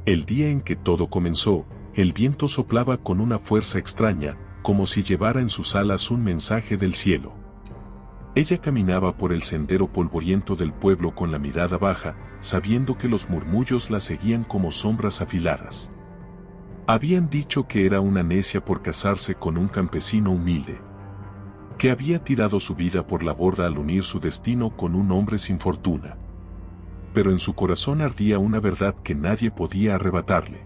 El día en que todo comenzó, el viento soplaba con una fuerza extraña, como si llevara en sus alas un mensaje del cielo. Ella caminaba por el sendero polvoriento del pueblo con la mirada baja, sabiendo que los murmullos la seguían como sombras afiladas. Habían dicho que era una necia por casarse con un campesino humilde, que había tirado su vida por la borda al unir su destino con un hombre sin fortuna. Pero en su corazón ardía una verdad que nadie podía arrebatarle.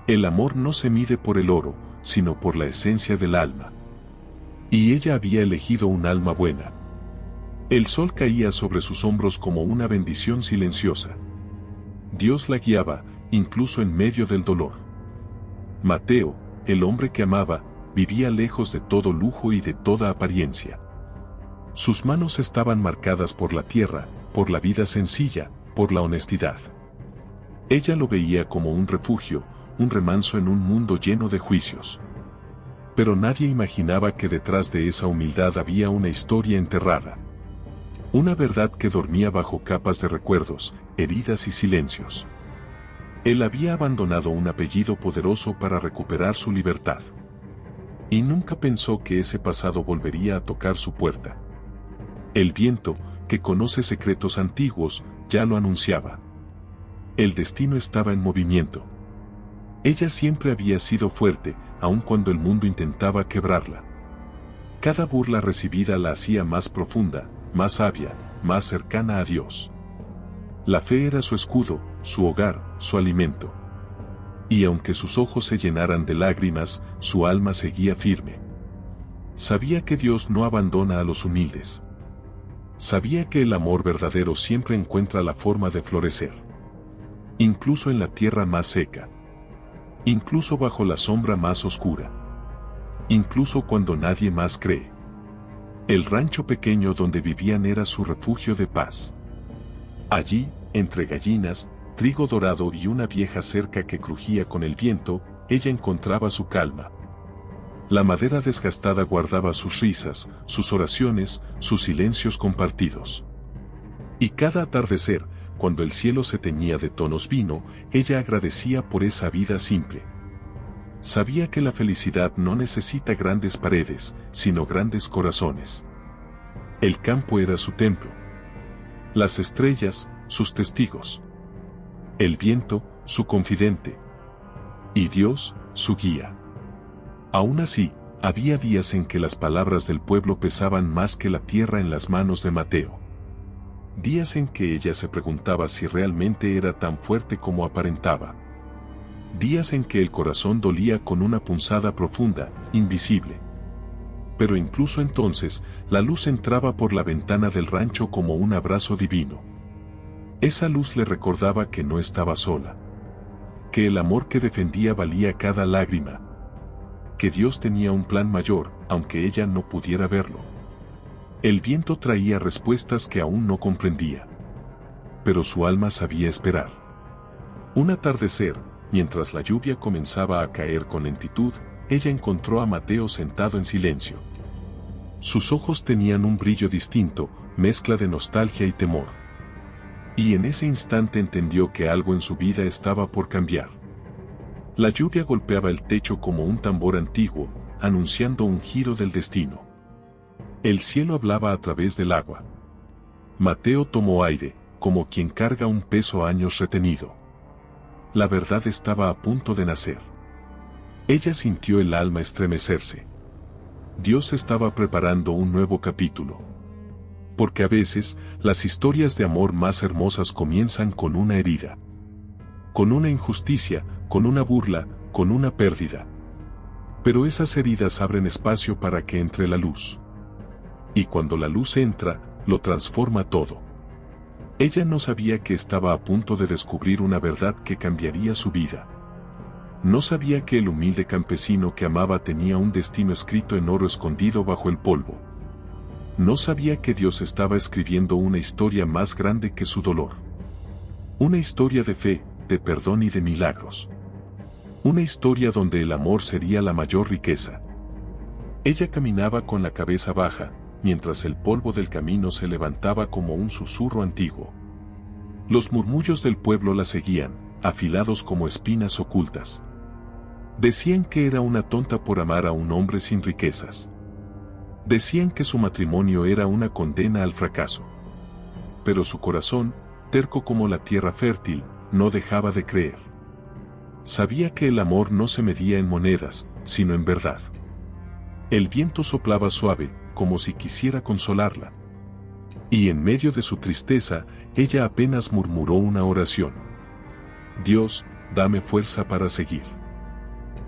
El amor no se mide por el oro, sino por la esencia del alma. Y ella había elegido un alma buena. El sol caía sobre sus hombros como una bendición silenciosa. Dios la guiaba, incluso en medio del dolor. Mateo, el hombre que amaba, vivía lejos de todo lujo y de toda apariencia. Sus manos estaban marcadas por la tierra, por la vida sencilla, por la honestidad. Ella lo veía como un refugio, un remanso en un mundo lleno de juicios. Pero nadie imaginaba que detrás de esa humildad había una historia enterrada. Una verdad que dormía bajo capas de recuerdos, heridas y silencios. Él había abandonado un apellido poderoso para recuperar su libertad. Y nunca pensó que ese pasado volvería a tocar su puerta. El viento, que conoce secretos antiguos, ya lo anunciaba. El destino estaba en movimiento. Ella siempre había sido fuerte, aun cuando el mundo intentaba quebrarla. Cada burla recibida la hacía más profunda, más sabia, más cercana a Dios. La fe era su escudo, su hogar, su alimento. Y aunque sus ojos se llenaran de lágrimas, su alma seguía firme. Sabía que Dios no abandona a los humildes. Sabía que el amor verdadero siempre encuentra la forma de florecer. Incluso en la tierra más seca. Incluso bajo la sombra más oscura. Incluso cuando nadie más cree. El rancho pequeño donde vivían era su refugio de paz. Allí, entre gallinas, trigo dorado y una vieja cerca que crujía con el viento, ella encontraba su calma. La madera desgastada guardaba sus risas, sus oraciones, sus silencios compartidos. Y cada atardecer, cuando el cielo se teñía de tonos vino, ella agradecía por esa vida simple. Sabía que la felicidad no necesita grandes paredes, sino grandes corazones. El campo era su templo. Las estrellas, sus testigos. El viento, su confidente. Y Dios, su guía. Aún así, había días en que las palabras del pueblo pesaban más que la tierra en las manos de Mateo. Días en que ella se preguntaba si realmente era tan fuerte como aparentaba. Días en que el corazón dolía con una punzada profunda, invisible. Pero incluso entonces, la luz entraba por la ventana del rancho como un abrazo divino. Esa luz le recordaba que no estaba sola. Que el amor que defendía valía cada lágrima. Que Dios tenía un plan mayor, aunque ella no pudiera verlo. El viento traía respuestas que aún no comprendía. Pero su alma sabía esperar. Un atardecer, mientras la lluvia comenzaba a caer con lentitud, ella encontró a Mateo sentado en silencio. Sus ojos tenían un brillo distinto, mezcla de nostalgia y temor. Y en ese instante entendió que algo en su vida estaba por cambiar. La lluvia golpeaba el techo como un tambor antiguo, anunciando un giro del destino. El cielo hablaba a través del agua. Mateo tomó aire, como quien carga un peso años retenido. La verdad estaba a punto de nacer. Ella sintió el alma estremecerse. Dios estaba preparando un nuevo capítulo. Porque a veces, las historias de amor más hermosas comienzan con una herida. Con una injusticia, con una burla, con una pérdida. Pero esas heridas abren espacio para que entre la luz. Y cuando la luz entra, lo transforma todo. Ella no sabía que estaba a punto de descubrir una verdad que cambiaría su vida. No sabía que el humilde campesino que amaba tenía un destino escrito en oro escondido bajo el polvo. No sabía que Dios estaba escribiendo una historia más grande que su dolor. Una historia de fe, de perdón y de milagros. Una historia donde el amor sería la mayor riqueza. Ella caminaba con la cabeza baja, mientras el polvo del camino se levantaba como un susurro antiguo. Los murmullos del pueblo la seguían, afilados como espinas ocultas. Decían que era una tonta por amar a un hombre sin riquezas. Decían que su matrimonio era una condena al fracaso. Pero su corazón, terco como la tierra fértil, no dejaba de creer. Sabía que el amor no se medía en monedas, sino en verdad. El viento soplaba suave, como si quisiera consolarla. Y en medio de su tristeza, ella apenas murmuró una oración. Dios, dame fuerza para seguir.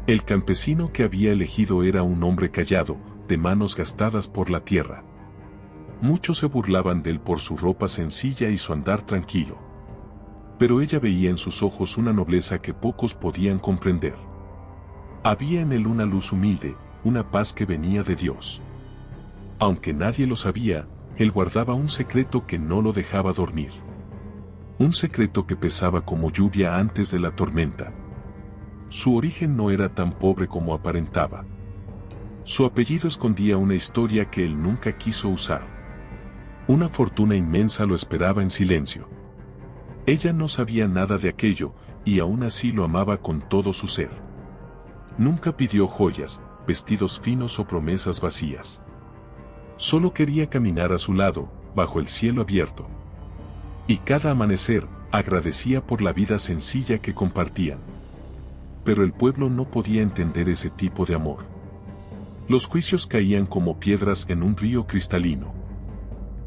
El campesino que había elegido era un hombre callado, de manos gastadas por la tierra. Muchos se burlaban de él por su ropa sencilla y su andar tranquilo. Pero ella veía en sus ojos una nobleza que pocos podían comprender. Había en él una luz humilde, una paz que venía de Dios. Aunque nadie lo sabía, él guardaba un secreto que no lo dejaba dormir. Un secreto que pesaba como lluvia antes de la tormenta. Su origen no era tan pobre como aparentaba. Su apellido escondía una historia que él nunca quiso usar. Una fortuna inmensa lo esperaba en silencio. Ella no sabía nada de aquello, y aún así lo amaba con todo su ser. Nunca pidió joyas, vestidos finos o promesas vacías. Solo quería caminar a su lado, bajo el cielo abierto. Y cada amanecer, agradecía por la vida sencilla que compartían. Pero el pueblo no podía entender ese tipo de amor. Los juicios caían como piedras en un río cristalino.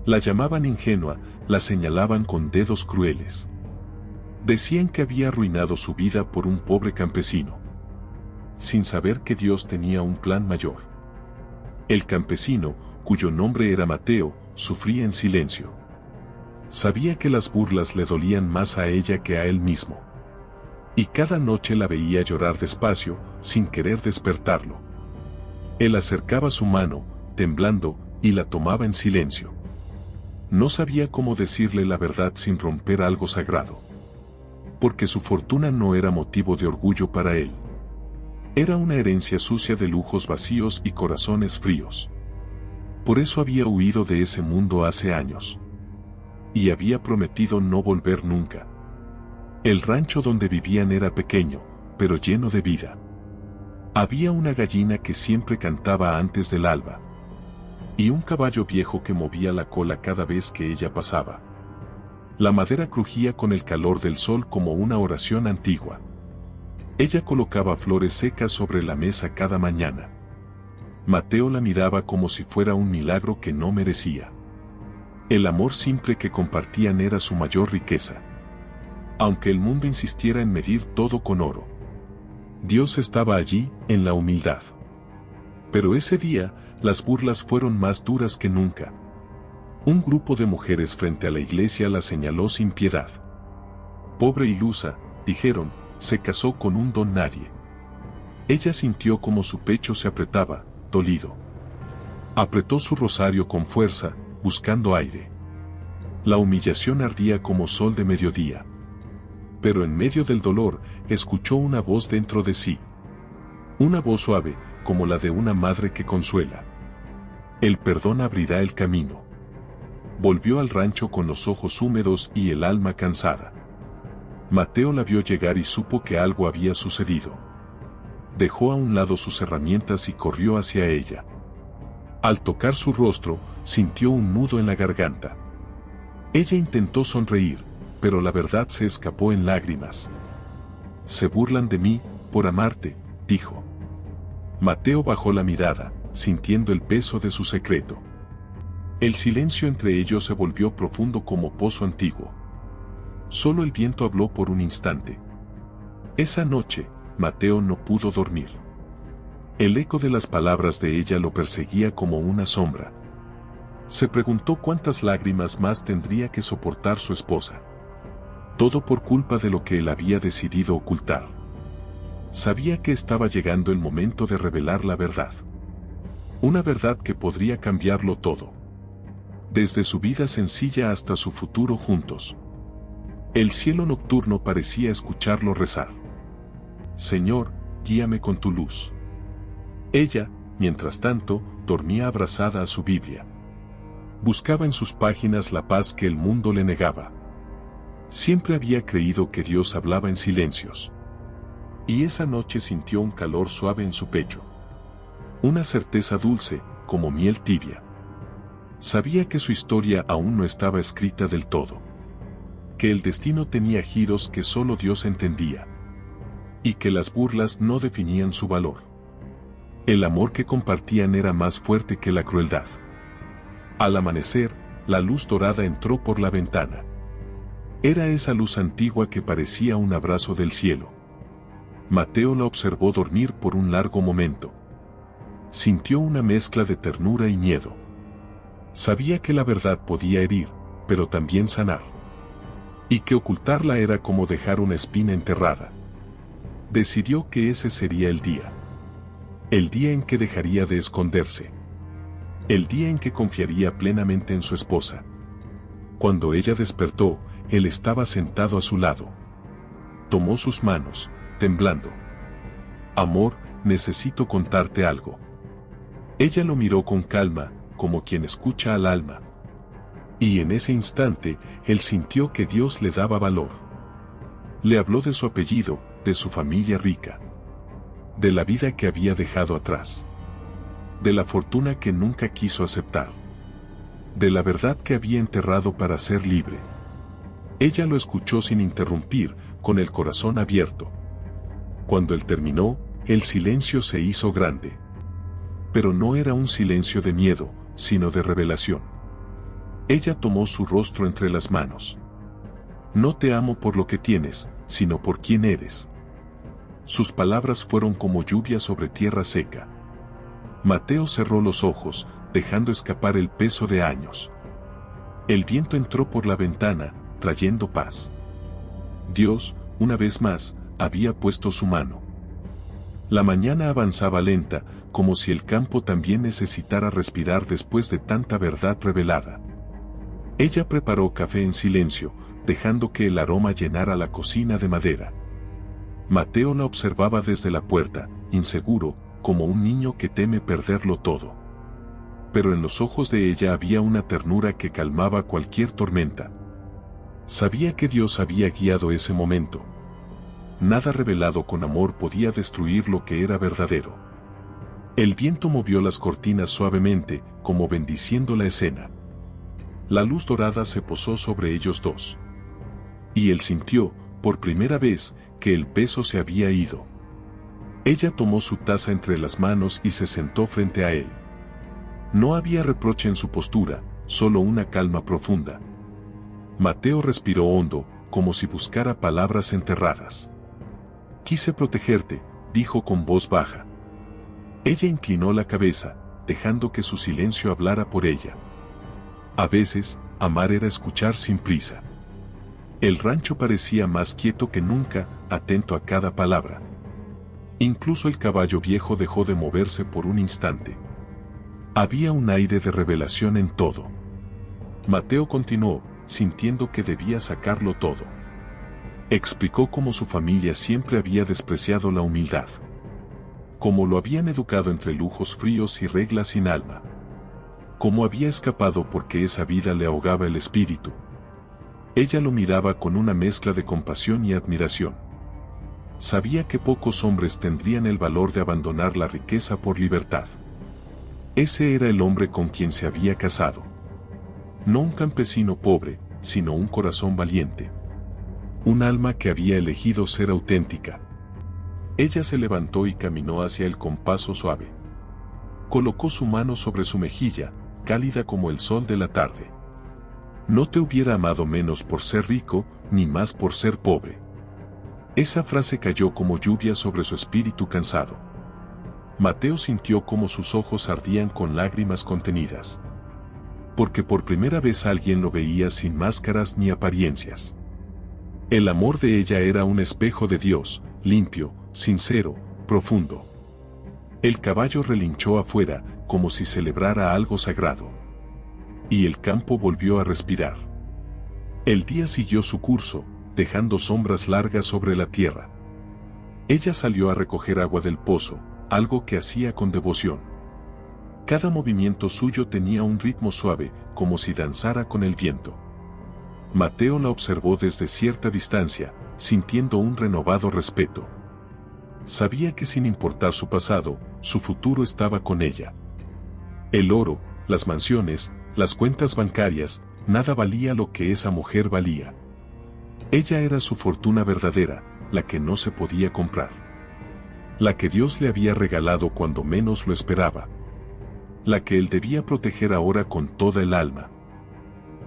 La llamaban ingenua, la señalaban con dedos crueles. Decían que había arruinado su vida por un pobre campesino. Sin saber que Dios tenía un plan mayor. El campesino, cuyo nombre era Mateo, sufría en silencio. Sabía que las burlas le dolían más a ella que a él mismo. Y cada noche la veía llorar despacio, sin querer despertarlo. Él acercaba su mano, temblando, y la tomaba en silencio. No sabía cómo decirle la verdad sin romper algo sagrado. Porque su fortuna no era motivo de orgullo para él. Era una herencia sucia de lujos vacíos y corazones fríos. Por eso había huido de ese mundo hace años. Y había prometido no volver nunca. El rancho donde vivían era pequeño, pero lleno de vida. Había una gallina que siempre cantaba antes del alba. Y un caballo viejo que movía la cola cada vez que ella pasaba. La madera crujía con el calor del sol como una oración antigua. Ella colocaba flores secas sobre la mesa cada mañana. Mateo la miraba como si fuera un milagro que no merecía. El amor simple que compartían era su mayor riqueza. Aunque el mundo insistiera en medir todo con oro. Dios estaba allí, en la humildad. Pero ese día, las burlas fueron más duras que nunca. Un grupo de mujeres frente a la iglesia la señaló sin piedad. Pobre ilusa, dijeron, se casó con un don nadie. Ella sintió como su pecho se apretaba, dolido. Apretó su rosario con fuerza, buscando aire. La humillación ardía como sol de mediodía. Pero en medio del dolor, escuchó una voz dentro de sí. Una voz suave, como la de una madre que consuela. El perdón abrirá el camino. Volvió al rancho con los ojos húmedos y el alma cansada. Mateo la vio llegar y supo que algo había sucedido. Dejó a un lado sus herramientas y corrió hacia ella. Al tocar su rostro, sintió un nudo en la garganta. Ella intentó sonreír, pero la verdad se escapó en lágrimas. Se burlan de mí, por amarte, dijo. Mateo bajó la mirada, sintiendo el peso de su secreto. El silencio entre ellos se volvió profundo como pozo antiguo. Solo el viento habló por un instante. Esa noche, Mateo no pudo dormir. El eco de las palabras de ella lo perseguía como una sombra. Se preguntó cuántas lágrimas más tendría que soportar su esposa. Todo por culpa de lo que él había decidido ocultar. Sabía que estaba llegando el momento de revelar la verdad. Una verdad que podría cambiarlo todo. Desde su vida sencilla hasta su futuro juntos. El cielo nocturno parecía escucharlo rezar. Señor, guíame con tu luz. Ella, mientras tanto, dormía abrazada a su Biblia. Buscaba en sus páginas la paz que el mundo le negaba. Siempre había creído que Dios hablaba en silencios. Y esa noche sintió un calor suave en su pecho. Una certeza dulce, como miel tibia. Sabía que su historia aún no estaba escrita del todo. Que el destino tenía giros que solo Dios entendía. Y que las burlas no definían su valor. El amor que compartían era más fuerte que la crueldad. Al amanecer, la luz dorada entró por la ventana. Era esa luz antigua que parecía un abrazo del cielo. Mateo la observó dormir por un largo momento. Sintió una mezcla de ternura y miedo. Sabía que la verdad podía herir, pero también sanar. Y que ocultarla era como dejar una espina enterrada. Decidió que ese sería el día. El día en que dejaría de esconderse. El día en que confiaría plenamente en su esposa. Cuando ella despertó, él estaba sentado a su lado. Tomó sus manos, temblando. Amor, necesito contarte algo. Ella lo miró con calma, como quien escucha al alma. Y en ese instante, él sintió que Dios le daba valor. Le habló de su apellido, de su familia rica. De la vida que había dejado atrás. De la fortuna que nunca quiso aceptar. De la verdad que había enterrado para ser libre. Ella lo escuchó sin interrumpir, con el corazón abierto. Cuando él terminó, el silencio se hizo grande. Pero no era un silencio de miedo, sino de revelación. Ella tomó su rostro entre las manos. No te amo por lo que tienes, sino por quién eres. Sus palabras fueron como lluvia sobre tierra seca. Mateo cerró los ojos, dejando escapar el peso de años. El viento entró por la ventana, trayendo paz. Dios, una vez más, había puesto su mano. La mañana avanzaba lenta, como si el campo también necesitara respirar después de tanta verdad revelada. Ella preparó café en silencio, dejando que el aroma llenara la cocina de madera. Mateo la observaba desde la puerta, inseguro, como un niño que teme perderlo todo. Pero en los ojos de ella había una ternura que calmaba cualquier tormenta. Sabía que Dios había guiado ese momento. Nada revelado con amor podía destruir lo que era verdadero. El viento movió las cortinas suavemente, como bendiciendo la escena. La luz dorada se posó sobre ellos dos. Y él sintió, por primera vez, que el peso se había ido. Ella tomó su taza entre las manos y se sentó frente a él. No había reproche en su postura, solo una calma profunda. Mateo respiró hondo, como si buscara palabras enterradas. Quise protegerte, dijo con voz baja. Ella inclinó la cabeza, dejando que su silencio hablara por ella. A veces, amar era escuchar sin prisa. El rancho parecía más quieto que nunca, atento a cada palabra. Incluso el caballo viejo dejó de moverse por un instante. Había un aire de revelación en todo. Mateo continuó, sintiendo que debía sacarlo todo. Explicó cómo su familia siempre había despreciado la humildad. Cómo lo habían educado entre lujos fríos y reglas sin alma. Cómo había escapado porque esa vida le ahogaba el espíritu. Ella lo miraba con una mezcla de compasión y admiración. Sabía que pocos hombres tendrían el valor de abandonar la riqueza por libertad. Ese era el hombre con quien se había casado. No un campesino pobre, sino un corazón valiente. Un alma que había elegido ser auténtica. Ella se levantó y caminó hacia él con paso suave. Colocó su mano sobre su mejilla, cálida como el sol de la tarde. No te hubiera amado menos por ser rico, ni más por ser pobre. Esa frase cayó como lluvia sobre su espíritu cansado. Mateo sintió como sus ojos ardían con lágrimas contenidas. Porque por primera vez alguien lo veía sin máscaras ni apariencias. El amor de ella era un espejo de Dios, limpio, sincero, profundo. El caballo relinchó afuera, como si celebrara algo sagrado. Y el campo volvió a respirar. El día siguió su curso, dejando sombras largas sobre la tierra. Ella salió a recoger agua del pozo, algo que hacía con devoción. Cada movimiento suyo tenía un ritmo suave, como si danzara con el viento. Mateo la observó desde cierta distancia, sintiendo un renovado respeto. Sabía que sin importar su pasado, su futuro estaba con ella. El oro, las mansiones, las cuentas bancarias, nada valía lo que esa mujer valía. Ella era su fortuna verdadera, la que no se podía comprar. La que Dios le había regalado cuando menos lo esperaba. La que él debía proteger ahora con toda el alma.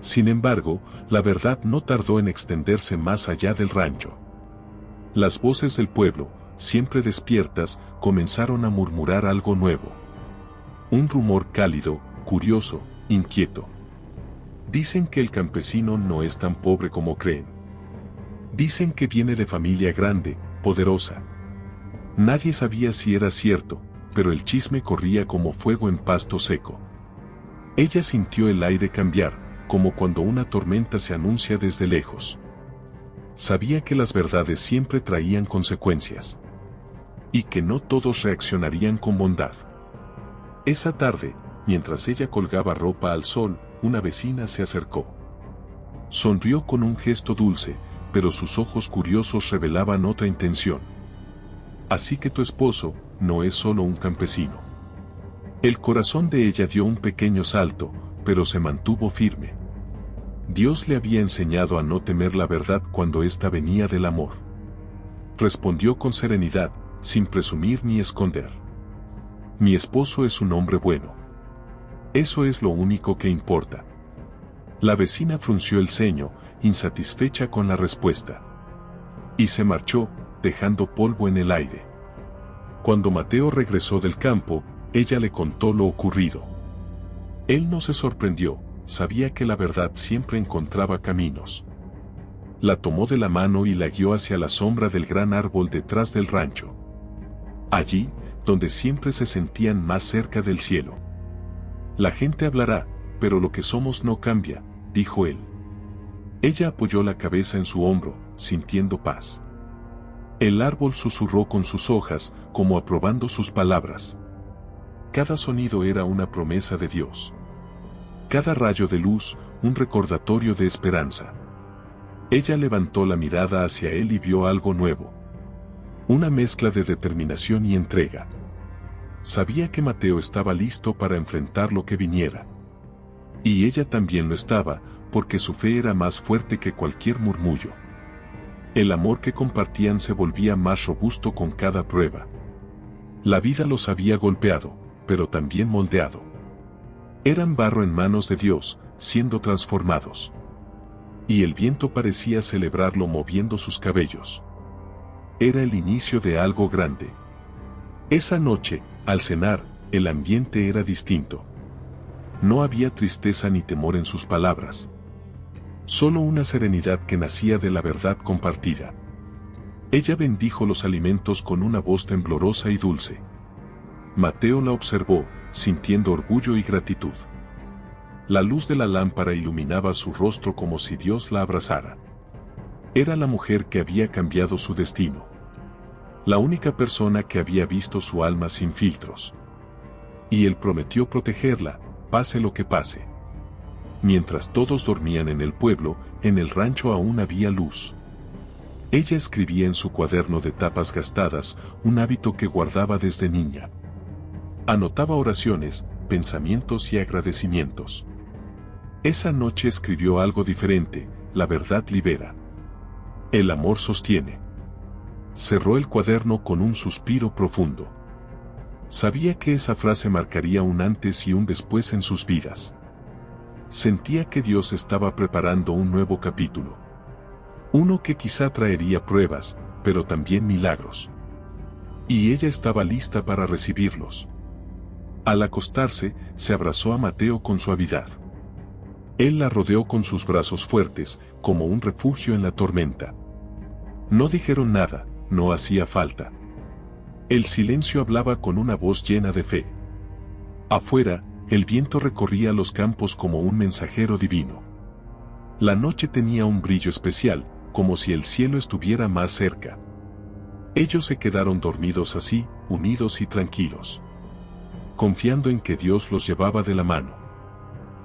Sin embargo, la verdad no tardó en extenderse más allá del rancho. Las voces del pueblo, siempre despiertas, comenzaron a murmurar algo nuevo. Un rumor cálido, curioso, inquieto. Dicen que el campesino no es tan pobre como creen. Dicen que viene de familia grande, poderosa. Nadie sabía si era cierto, pero el chisme corría como fuego en pasto seco. Ella sintió el aire cambiar, como cuando una tormenta se anuncia desde lejos. Sabía que las verdades siempre traían consecuencias. Y que no todos reaccionarían con bondad. Esa tarde, mientras ella colgaba ropa al sol, una vecina se acercó. Sonrió con un gesto dulce, pero sus ojos curiosos revelaban otra intención. Así que tu esposo no es solo un campesino. El corazón de ella dio un pequeño salto, pero se mantuvo firme. Dios le había enseñado a no temer la verdad cuando ésta venía del amor. Respondió con serenidad, sin presumir ni esconder. Mi esposo es un hombre bueno. Eso es lo único que importa. La vecina frunció el ceño, insatisfecha con la respuesta. Y se marchó, dejando polvo en el aire. Cuando Mateo regresó del campo, ella le contó lo ocurrido. Él no se sorprendió, sabía que la verdad siempre encontraba caminos. La tomó de la mano y la guió hacia la sombra del gran árbol detrás del rancho. Allí, donde siempre se sentían más cerca del cielo. La gente hablará, pero lo que somos no cambia, dijo él. Ella apoyó la cabeza en su hombro, sintiendo paz. El árbol susurró con sus hojas, como aprobando sus palabras. Cada sonido era una promesa de Dios. Cada rayo de luz, un recordatorio de esperanza. Ella levantó la mirada hacia él y vio algo nuevo. Una mezcla de determinación y entrega. Sabía que Mateo estaba listo para enfrentar lo que viniera. Y ella también lo estaba, porque su fe era más fuerte que cualquier murmullo. El amor que compartían se volvía más robusto con cada prueba. La vida los había golpeado, pero también moldeado. Eran barro en manos de Dios, siendo transformados. Y el viento parecía celebrarlo moviendo sus cabellos. Era el inicio de algo grande. Esa noche, al cenar, el ambiente era distinto. No había tristeza ni temor en sus palabras. Solo una serenidad que nacía de la verdad compartida. Ella bendijo los alimentos con una voz temblorosa y dulce. Mateo la observó, sintiendo orgullo y gratitud. La luz de la lámpara iluminaba su rostro como si Dios la abrazara. Era la mujer que había cambiado su destino. La única persona que había visto su alma sin filtros. Y él prometió protegerla, pase lo que pase. Mientras todos dormían en el pueblo, en el rancho aún había luz. Ella escribía en su cuaderno de tapas gastadas, un hábito que guardaba desde niña. Anotaba oraciones, pensamientos y agradecimientos. Esa noche escribió algo diferente: la verdad libera. El amor sostiene. Cerró el cuaderno con un suspiro profundo. Sabía que esa frase marcaría un antes y un después en sus vidas. Sentía que Dios estaba preparando un nuevo capítulo. Uno que quizá traería pruebas, pero también milagros. Y ella estaba lista para recibirlos. Al acostarse, se abrazó a Mateo con suavidad. Él la rodeó con sus brazos fuertes, como un refugio en la tormenta. No dijeron nada, no hacía falta. El silencio hablaba con una voz llena de fe. Afuera, el viento recorría los campos como un mensajero divino. La noche tenía un brillo especial, como si el cielo estuviera más cerca. Ellos se quedaron dormidos así, unidos y tranquilos. Confiando en que Dios los llevaba de la mano.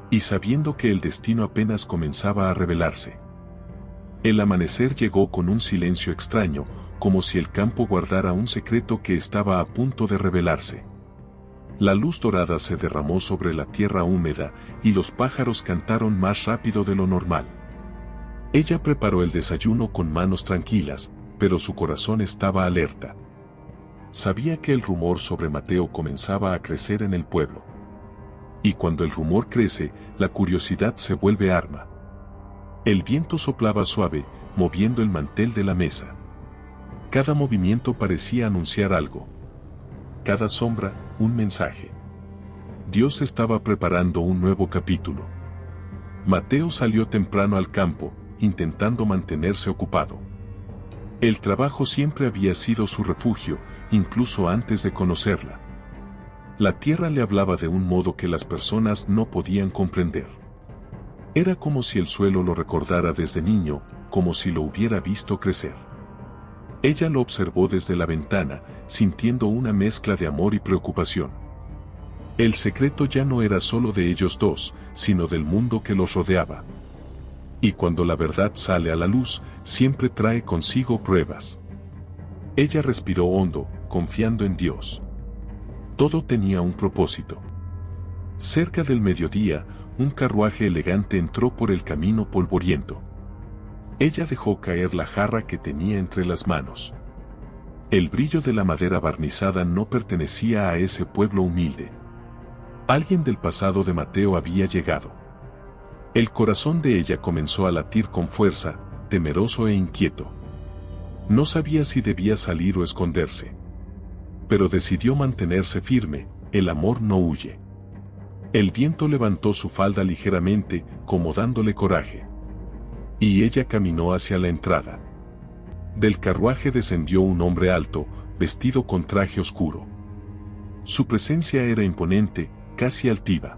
Y sabiendo que el destino apenas comenzaba a revelarse. El amanecer llegó con un silencio extraño, como si el campo guardara un secreto que estaba a punto de revelarse. La luz dorada se derramó sobre la tierra húmeda y los pájaros cantaron más rápido de lo normal. Ella preparó el desayuno con manos tranquilas, pero su corazón estaba alerta. Sabía que el rumor sobre Mateo comenzaba a crecer en el pueblo. Y cuando el rumor crece, la curiosidad se vuelve arma. El viento soplaba suave, moviendo el mantel de la mesa. Cada movimiento parecía anunciar algo. Cada sombra, un mensaje. Dios estaba preparando un nuevo capítulo. Mateo salió temprano al campo, intentando mantenerse ocupado. El trabajo siempre había sido su refugio, incluso antes de conocerla. La tierra le hablaba de un modo que las personas no podían comprender. Era como si el suelo lo recordara desde niño, como si lo hubiera visto crecer. Ella lo observó desde la ventana, sintiendo una mezcla de amor y preocupación. El secreto ya no era solo de ellos dos, sino del mundo que los rodeaba. Y cuando la verdad sale a la luz, siempre trae consigo pruebas. Ella respiró hondo, confiando en Dios. Todo tenía un propósito. Cerca del mediodía, un carruaje elegante entró por el camino polvoriento. Ella dejó caer la jarra que tenía entre las manos. El brillo de la madera barnizada no pertenecía a ese pueblo humilde. Alguien del pasado de Mateo había llegado. El corazón de ella comenzó a latir con fuerza, temeroso e inquieto. No sabía si debía salir o esconderse. Pero decidió mantenerse firme, el amor no huye. El viento levantó su falda ligeramente, como dándole coraje. Y ella caminó hacia la entrada. Del carruaje descendió un hombre alto, vestido con traje oscuro. Su presencia era imponente, casi altiva.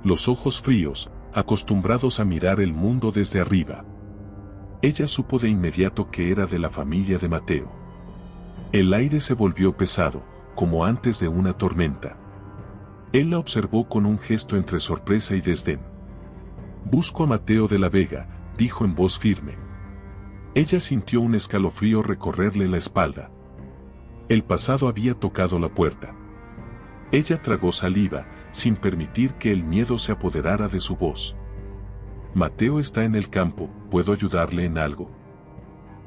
Los ojos fríos, acostumbrados a mirar el mundo desde arriba. Ella supo de inmediato que era de la familia de Mateo. El aire se volvió pesado, como antes de una tormenta. Él la observó con un gesto entre sorpresa y desdén. «Busco a Mateo de la Vega», dijo en voz firme. Ella sintió un escalofrío recorrerle la espalda. El pasado había tocado la puerta. Ella tragó saliva, sin permitir que el miedo se apoderara de su voz. «Mateo está en el campo, ¿puedo ayudarle en algo?».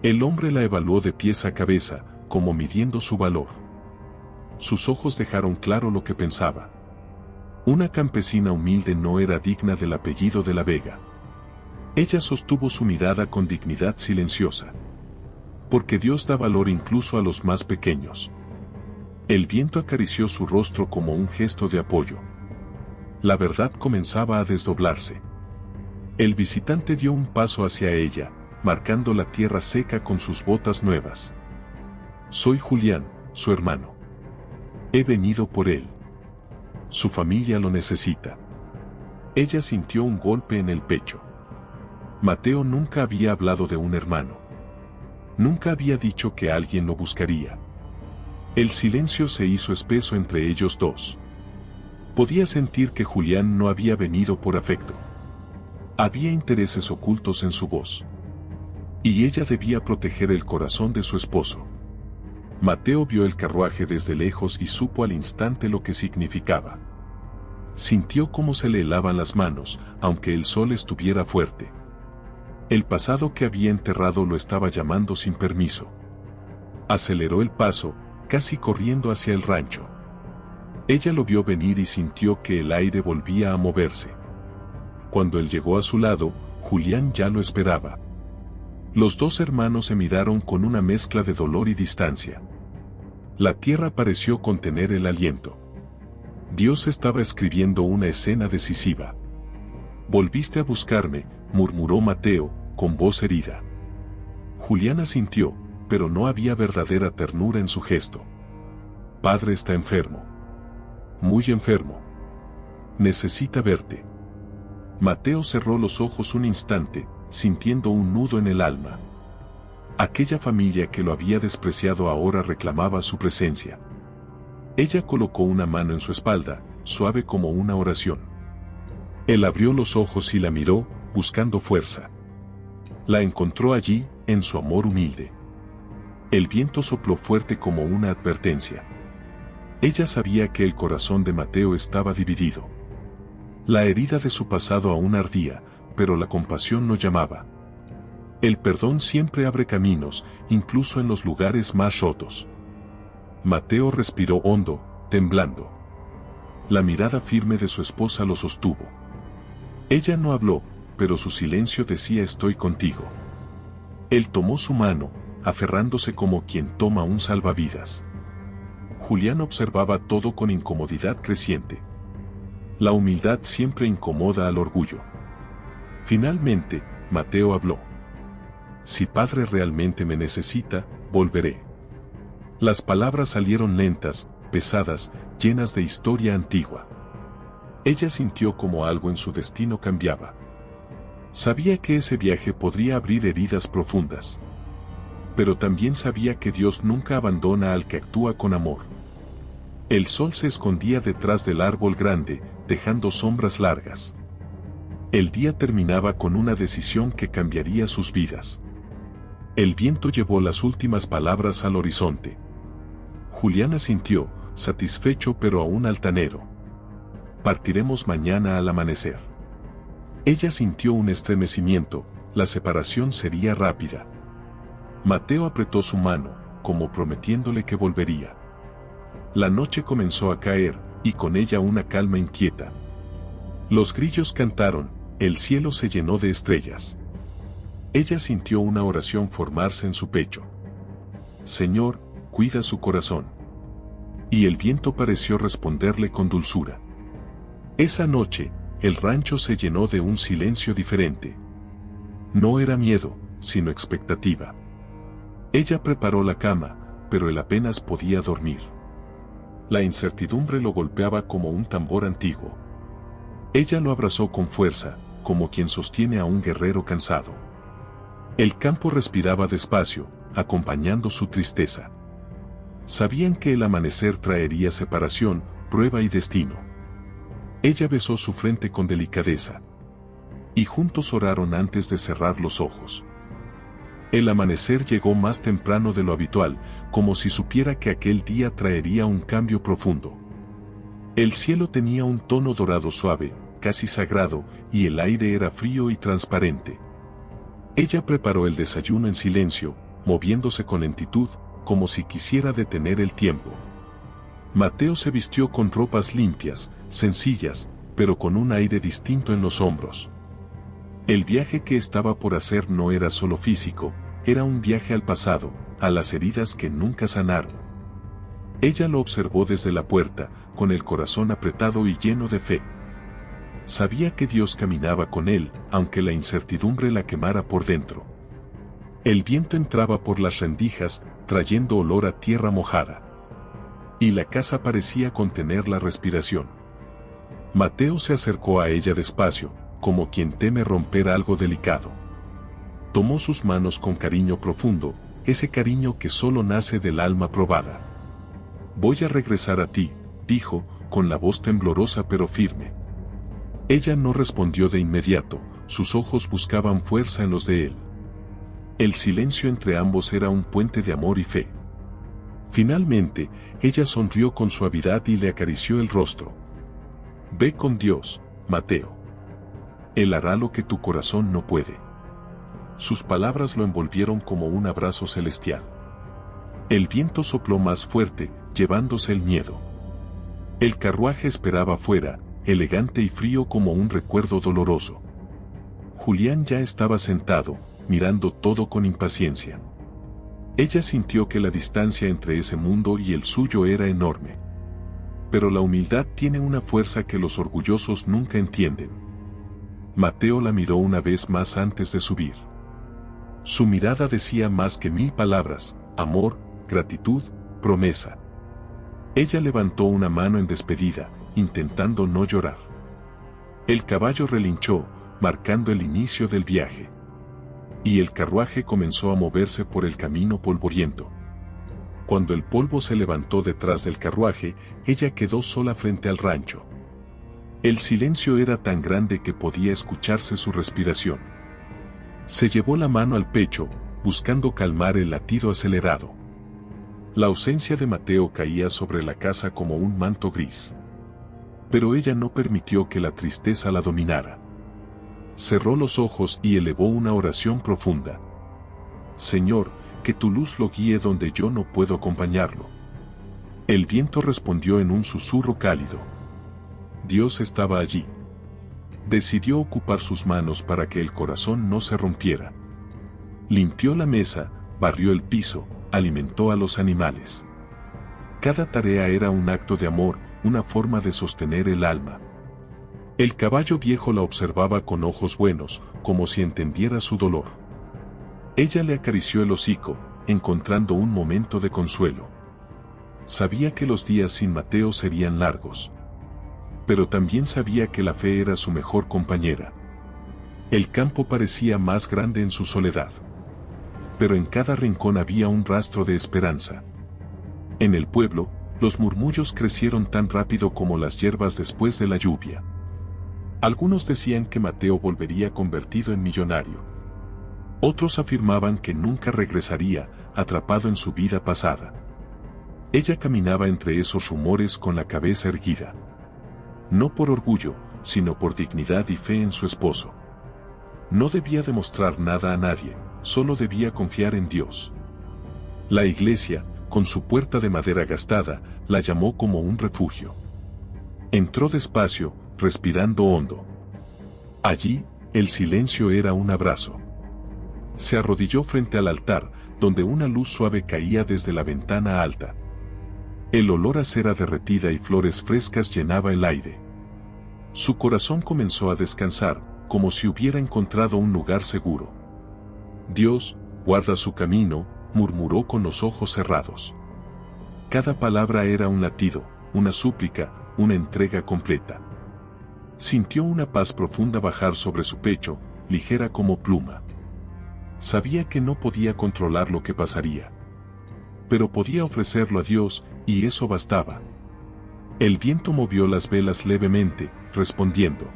El hombre la evaluó de pies a cabeza, como midiendo su valor. Sus ojos dejaron claro lo que pensaba. Una campesina humilde no era digna del apellido de la Vega. Ella sostuvo su mirada con dignidad silenciosa. Porque Dios da valor incluso a los más pequeños. El viento acarició su rostro como un gesto de apoyo. La verdad comenzaba a desdoblarse. El visitante dio un paso hacia ella, marcando la tierra seca con sus botas nuevas. «Soy Julián, su hermano. He venido por él. Su familia lo necesita». Ella sintió un golpe en el pecho. Mateo nunca había hablado de un hermano. Nunca había dicho que alguien lo buscaría. El silencio se hizo espeso entre ellos dos. Podía sentir que Julián no había venido por afecto. Había intereses ocultos en su voz. Y ella debía proteger el corazón de su esposo. Mateo vio el carruaje desde lejos y supo al instante lo que significaba. Sintió cómo se le helaban las manos, aunque el sol estuviera fuerte. El pasado que había enterrado lo estaba llamando sin permiso. Aceleró el paso, casi corriendo hacia el rancho. Ella lo vio venir y sintió que el aire volvía a moverse. Cuando él llegó a su lado, Julián ya lo esperaba. Los dos hermanos se miraron con una mezcla de dolor y distancia. La tierra pareció contener el aliento. Dios estaba escribiendo una escena decisiva. «Volviste a buscarme», murmuró Mateo, con voz herida. Julián asintió, pero no había verdadera ternura en su gesto. «Padre está enfermo. Muy enfermo. Necesita verte». Mateo cerró los ojos un instante, sintiendo un nudo en el alma. Aquella familia que lo había despreciado ahora reclamaba su presencia. Ella colocó una mano en su espalda, suave como una oración. Él abrió los ojos y la miró, buscando fuerza. La encontró allí, en su amor humilde. El viento sopló fuerte como una advertencia. Ella sabía que el corazón de Mateo estaba dividido. La herida de su pasado aún ardía, pero la compasión no llamaba. El perdón siempre abre caminos, incluso en los lugares más rotos. Mateo respiró hondo, temblando. La mirada firme de su esposa lo sostuvo. Ella no habló, pero su silencio decía estoy contigo. Él tomó su mano, aferrándose como quien toma un salvavidas. Julián observaba todo con incomodidad creciente. La humildad siempre incomoda al orgullo. Finalmente, Mateo habló. Si Padre realmente me necesita, volveré. Las palabras salieron lentas, pesadas, llenas de historia antigua. Ella sintió como algo en su destino cambiaba. Sabía que ese viaje podría abrir heridas profundas. Pero también sabía que Dios nunca abandona al que actúa con amor. El sol se escondía detrás del árbol grande, dejando sombras largas. El día terminaba con una decisión que cambiaría sus vidas. El viento llevó las últimas palabras al horizonte. Julián asintió, satisfecho pero aún altanero. Partiremos mañana al amanecer. Ella sintió un estremecimiento, la separación sería rápida. Mateo apretó su mano, como prometiéndole que volvería. La noche comenzó a caer, y con ella una calma inquieta. Los grillos cantaron, el cielo se llenó de estrellas. Ella sintió una oración formarse en su pecho. Señor, cuida su corazón. Y el viento pareció responderle con dulzura. Esa noche, el rancho se llenó de un silencio diferente. No era miedo, sino expectativa. Ella preparó la cama, pero él apenas podía dormir. La incertidumbre lo golpeaba como un tambor antiguo. Ella lo abrazó con fuerza, como quien sostiene a un guerrero cansado. El campo respiraba despacio, acompañando su tristeza. Sabían que el amanecer traería separación, prueba y destino. Ella besó su frente con delicadeza. Y juntos oraron antes de cerrar los ojos. El amanecer llegó más temprano de lo habitual, como si supiera que aquel día traería un cambio profundo. El cielo tenía un tono dorado suave, casi sagrado, y el aire era frío y transparente. Ella preparó el desayuno en silencio, moviéndose con lentitud, como si quisiera detener el tiempo. Mateo se vistió con ropas limpias, sencillas, pero con un aire distinto en los hombros. El viaje que estaba por hacer no era solo físico, era un viaje al pasado, a las heridas que nunca sanaron. Ella lo observó desde la puerta, con el corazón apretado y lleno de fe. Sabía que Dios caminaba con él, aunque la incertidumbre la quemara por dentro. El viento entraba por las rendijas, trayendo olor a tierra mojada. Y la casa parecía contener la respiración. Mateo se acercó a ella despacio, como quien teme romper algo delicado. Tomó sus manos con cariño profundo, ese cariño que solo nace del alma probada. Voy a regresar a ti, dijo, con la voz temblorosa pero firme. Ella no respondió de inmediato, sus ojos buscaban fuerza en los de él. El silencio entre ambos era un puente de amor y fe. Finalmente, ella sonrió con suavidad y le acarició el rostro. Ve con Dios, Mateo. Él hará lo que tu corazón no puede. Sus palabras lo envolvieron como un abrazo celestial. El viento sopló más fuerte, llevándose el miedo. El carruaje esperaba afuera, elegante y frío como un recuerdo doloroso. Julián ya estaba sentado, mirando todo con impaciencia. Ella sintió que la distancia entre ese mundo y el suyo era enorme. Pero la humildad tiene una fuerza que los orgullosos nunca entienden. Mateo la miró una vez más antes de subir. Su mirada decía más que 1000 palabras, amor, gratitud, promesa. Ella levantó una mano en despedida, intentando no llorar. El caballo relinchó, marcando el inicio del viaje. Y el carruaje comenzó a moverse por el camino polvoriento. Cuando el polvo se levantó detrás del carruaje, ella quedó sola frente al rancho. El silencio era tan grande que podía escucharse su respiración. Se llevó la mano al pecho, buscando calmar el latido acelerado. La ausencia de Mateo caía sobre la casa como un manto gris. Pero ella no permitió que la tristeza la dominara. Cerró los ojos y elevó una oración profunda. Señor, que tu luz lo guíe donde yo no puedo acompañarlo. El viento respondió en un susurro cálido. Dios estaba allí. Decidió ocupar sus manos para que el corazón no se rompiera. Limpió la mesa, barrió el piso, alimentó a los animales. Cada tarea era un acto de amor, una forma de sostener el alma. El caballo viejo la observaba con ojos buenos, como si entendiera su dolor. Ella le acarició el hocico, encontrando un momento de consuelo. Sabía que los días sin Mateo serían largos. Pero también sabía que la fe era su mejor compañera. El campo parecía más grande en su soledad. Pero en cada rincón había un rastro de esperanza. En el pueblo, los murmullos crecieron tan rápido como las hierbas después de la lluvia. Algunos decían que Mateo volvería convertido en millonario. Otros afirmaban que nunca regresaría, atrapado en su vida pasada. Ella caminaba entre esos rumores con la cabeza erguida. No por orgullo, sino por dignidad y fe en su esposo. No debía demostrar nada a nadie, solo debía confiar en Dios. La iglesia, con su puerta de madera gastada, la llamó como un refugio. Entró despacio, respirando hondo. Allí, el silencio era un abrazo. Se arrodilló frente al altar, donde una luz suave caía desde la ventana alta. El olor a cera derretida y flores frescas llenaba el aire. Su corazón comenzó a descansar, como si hubiera encontrado un lugar seguro. Dios, guarda su camino, murmuró con los ojos cerrados. Cada palabra era un latido, una súplica, una entrega completa. Sintió una paz profunda bajar sobre su pecho, ligera como pluma. Sabía que no podía controlar lo que pasaría. Pero podía ofrecerlo a Dios, y eso bastaba. El viento movió las velas levemente, respondiendo.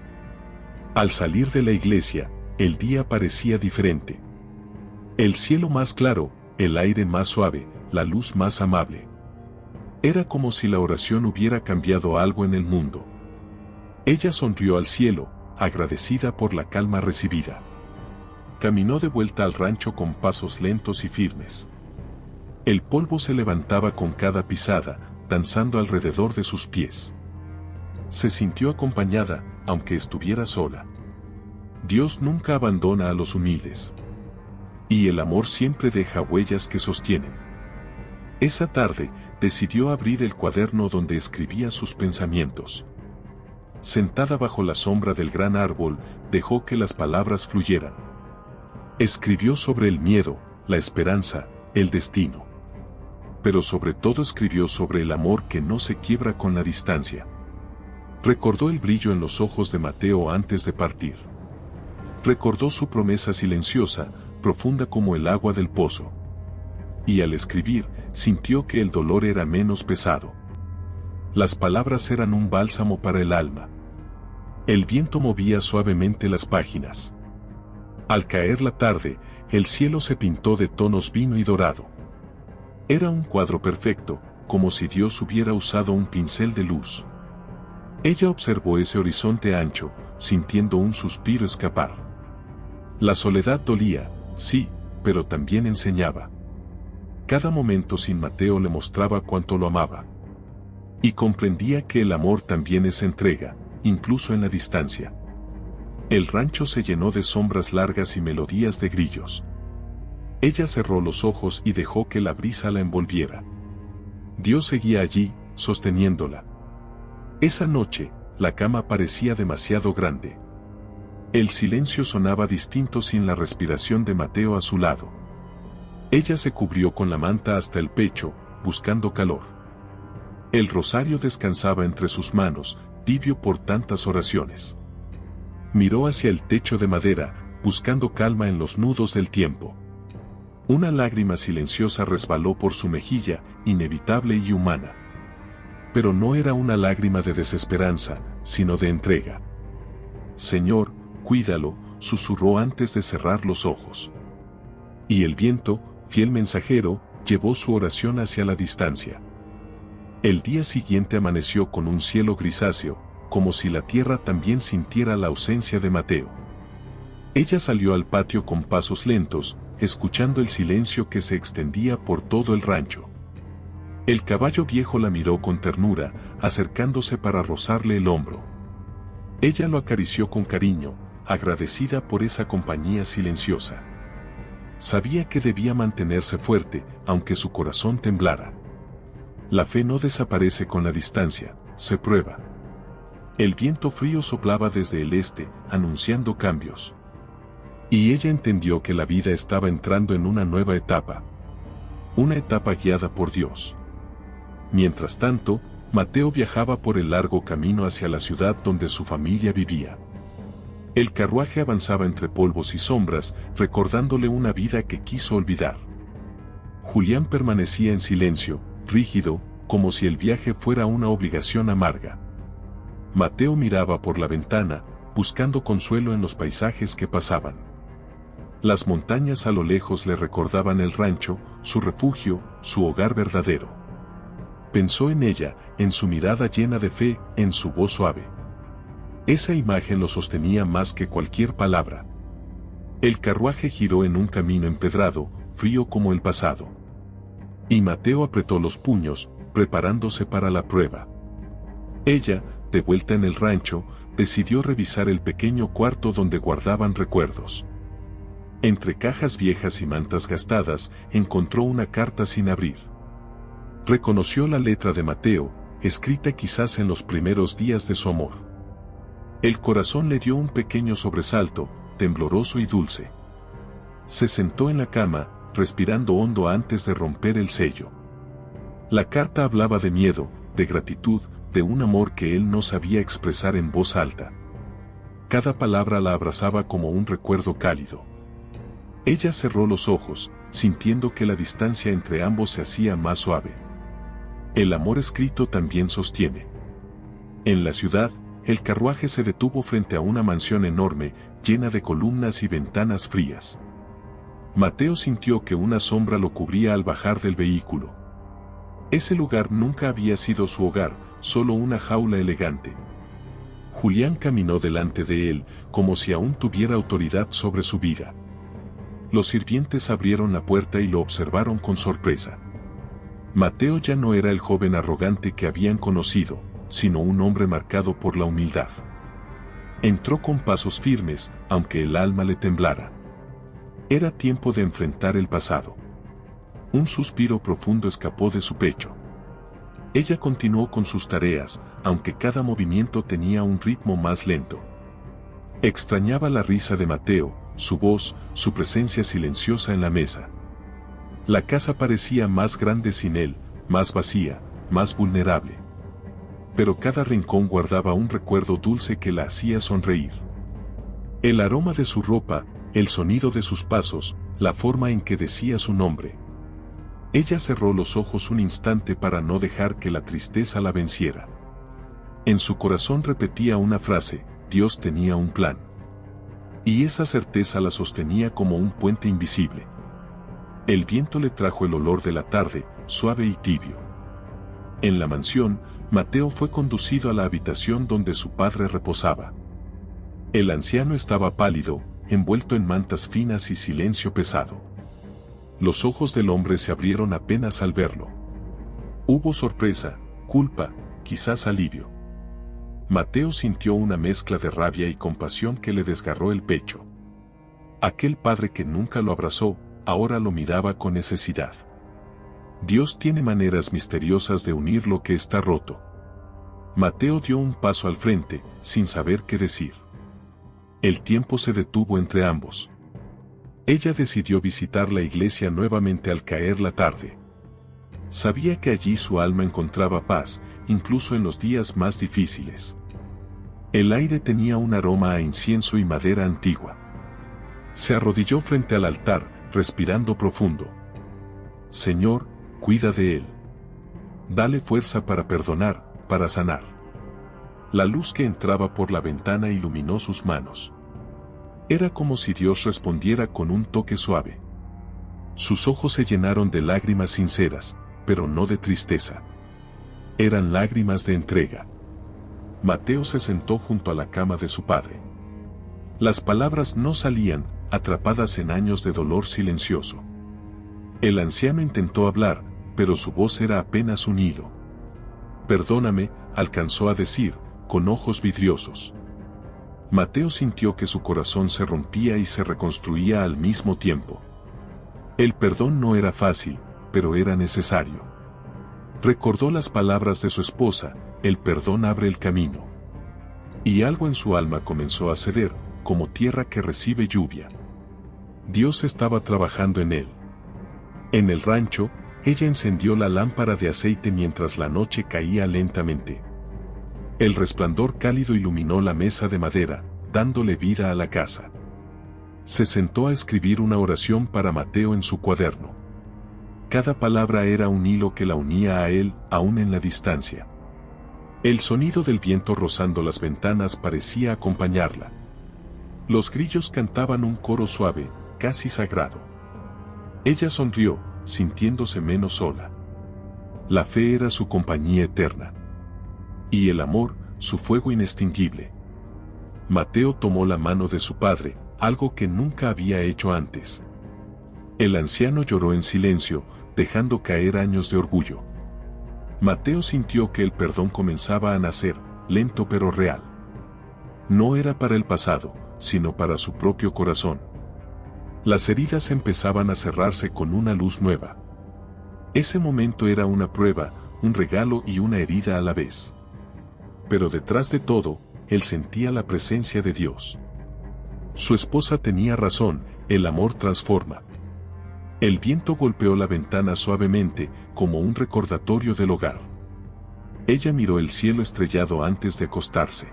Al salir de la iglesia, el día parecía diferente. El cielo más claro, el aire más suave, la luz más amable. Era como si la oración hubiera cambiado algo en el mundo. Ella sonrió al cielo, agradecida por la calma recibida. Caminó de vuelta al rancho con pasos lentos y firmes. El polvo se levantaba con cada pisada, danzando alrededor de sus pies. Se sintió acompañada, aunque estuviera sola. Dios nunca abandona a los humildes. Y el amor siempre deja huellas que sostienen. Esa tarde, decidió abrir el cuaderno donde escribía sus pensamientos. Sentada bajo la sombra del gran árbol, dejó que las palabras fluyeran. Escribió sobre el miedo, la esperanza, el destino. Pero sobre todo escribió sobre el amor que no se quiebra con la distancia. Recordó el brillo en los ojos de Mateo antes de partir. Recordó su promesa silenciosa, profunda como el agua del pozo. Y al escribir, sintió que el dolor era menos pesado. Las palabras eran un bálsamo para el alma. El viento movía suavemente las páginas. Al caer la tarde, el cielo se pintó de tonos vino y dorado. Era un cuadro perfecto, como si Dios hubiera usado un pincel de luz. Ella observó ese horizonte ancho, sintiendo un suspiro escapar. La soledad dolía, sí, pero también enseñaba. Cada momento sin Mateo le mostraba cuánto lo amaba. Y comprendía que el amor también es entrega, incluso en la distancia. El rancho se llenó de sombras largas y melodías de grillos. Ella cerró los ojos y dejó que la brisa la envolviera. Dios seguía allí, sosteniéndola. Esa noche, la cama parecía demasiado grande. El silencio sonaba distinto sin la respiración de Mateo a su lado. Ella se cubrió con la manta hasta el pecho, buscando calor. El rosario descansaba entre sus manos, tibio por tantas oraciones. Miró hacia el techo de madera, buscando calma en los nudos del tiempo. Una lágrima silenciosa resbaló por su mejilla, inevitable y humana. Pero no era una lágrima de desesperanza, sino de entrega. Señor, cuídalo, susurró antes de cerrar los ojos. Y el viento, fiel mensajero, llevó su oración hacia la distancia. El día siguiente amaneció con un cielo grisáceo, como si la tierra también sintiera la ausencia de Mateo. Ella salió al patio con pasos lentos, escuchando el silencio que se extendía por todo el rancho. El caballo viejo la miró con ternura, acercándose para rozarle el hombro. Ella lo acarició con cariño, agradecida por esa compañía silenciosa. Sabía que debía mantenerse fuerte, aunque su corazón temblara. La fe no desaparece con la distancia, se prueba. El viento frío soplaba desde el este, anunciando cambios. Y ella entendió que la vida estaba entrando en una nueva etapa. Una etapa guiada por Dios. Mientras tanto, Mateo viajaba por el largo camino hacia la ciudad donde su familia vivía. El carruaje avanzaba entre polvos y sombras, recordándole una vida que quiso olvidar. Julián permanecía en silencio, rígido, como si el viaje fuera una obligación amarga. Mateo miraba por la ventana, buscando consuelo en los paisajes que pasaban. Las montañas a lo lejos le recordaban el rancho, su refugio, su hogar verdadero. Pensó en ella, en su mirada llena de fe, en su voz suave. Esa imagen lo sostenía más que cualquier palabra. El carruaje giró en un camino empedrado, frío como el pasado. Y Mateo apretó los puños, preparándose para la prueba. Ella, de vuelta en el rancho, decidió revisar el pequeño cuarto donde guardaban recuerdos. Entre cajas viejas y mantas gastadas, encontró una carta sin abrir. Reconoció la letra de Mateo, escrita quizás en los primeros días de su amor. El corazón le dio un pequeño sobresalto, tembloroso y dulce. Se sentó en la cama, respirando hondo antes de romper el sello. La carta hablaba de miedo, de gratitud, de un amor que él no sabía expresar en voz alta. Cada palabra la abrazaba como un recuerdo cálido. Ella cerró los ojos, sintiendo que la distancia entre ambos se hacía más suave. El amor escrito también sostiene. En la ciudad, el carruaje se detuvo frente a una mansión enorme, llena de columnas y ventanas frías. Mateo sintió que una sombra lo cubría al bajar del vehículo. Ese lugar nunca había sido su hogar, solo una jaula elegante. Julián caminó delante de él, como si aún tuviera autoridad sobre su vida. Los sirvientes abrieron la puerta y lo observaron con sorpresa. Mateo ya no era el joven arrogante que habían conocido, sino un hombre marcado por la humildad. Entró con pasos firmes, aunque el alma le temblara. Era tiempo de enfrentar el pasado. Un suspiro profundo escapó de su pecho. Ella continuó con sus tareas, aunque cada movimiento tenía un ritmo más lento. Extrañaba la risa de Mateo, su voz, su presencia silenciosa en la mesa. La casa parecía más grande sin él, más vacía, más vulnerable. Pero cada rincón guardaba un recuerdo dulce que la hacía sonreír. El aroma de su ropa, el sonido de sus pasos, la forma en que decía su nombre. Ella cerró los ojos un instante para no dejar que la tristeza la venciera. En su corazón repetía una frase: Dios tenía un plan. Y esa certeza la sostenía como un puente invisible. El viento le trajo el olor de la tarde, suave y tibio. En la mansión, Mateo fue conducido a la habitación donde su padre reposaba. El anciano estaba pálido, envuelto en mantas finas y silencio pesado. Los ojos del hombre se abrieron apenas al verlo. Hubo sorpresa, culpa, quizás alivio. Mateo sintió una mezcla de rabia y compasión que le desgarró el pecho. Aquel padre que nunca lo abrazó, ahora lo miraba con necesidad. Dios tiene maneras misteriosas de unir lo que está roto. Mateo dio un paso al frente, sin saber qué decir. El tiempo se detuvo entre ambos. Ella decidió visitar la iglesia nuevamente al caer la tarde. Sabía que allí su alma encontraba paz, incluso en los días más difíciles. El aire tenía un aroma a incienso y madera antigua. Se arrodilló frente al altar, respirando profundo. Señor, cuida de él. Dale fuerza para perdonar, para sanar. La luz que entraba por la ventana iluminó sus manos. Era como si Dios respondiera con un toque suave. Sus ojos se llenaron de lágrimas sinceras, pero no de tristeza. Eran lágrimas de entrega. Mateo se sentó junto a la cama de su padre. Las palabras no salían, atrapadas en años de dolor silencioso. El anciano intentó hablar, pero su voz era apenas un hilo. «Perdóname», alcanzó a decir, con ojos vidriosos. Mateo sintió que su corazón se rompía y se reconstruía al mismo tiempo. El perdón no era fácil, pero era necesario. Recordó las palabras de su esposa: el perdón abre el camino. Y algo en su alma comenzó a ceder, como tierra que recibe lluvia. Dios estaba trabajando en él. En el rancho, ella encendió la lámpara de aceite mientras la noche caía lentamente. El resplandor cálido iluminó la mesa de madera, dándole vida a la casa. Se sentó a escribir una oración para Mateo en su cuaderno. Cada palabra era un hilo que la unía a él, aún en la distancia. El sonido del viento rozando las ventanas parecía acompañarla. Los grillos cantaban un coro suave, casi sagrado. Ella sonrió, sintiéndose menos sola. La fe era su compañía eterna. Y el amor, su fuego inextinguible. Mateo tomó la mano de su padre, algo que nunca había hecho antes. El anciano lloró en silencio, dejando caer años de orgullo. Mateo sintió que el perdón comenzaba a nacer, lento pero real. No era para el pasado, sino para su propio corazón. Las heridas empezaban a cerrarse con una luz nueva. Ese momento era una prueba, un regalo y una herida a la vez. Pero detrás de todo, él sentía la presencia de Dios. Su esposa tenía razón, el amor transforma. El viento golpeó la ventana suavemente, como un recordatorio del hogar. Ella miró el cielo estrellado antes de acostarse.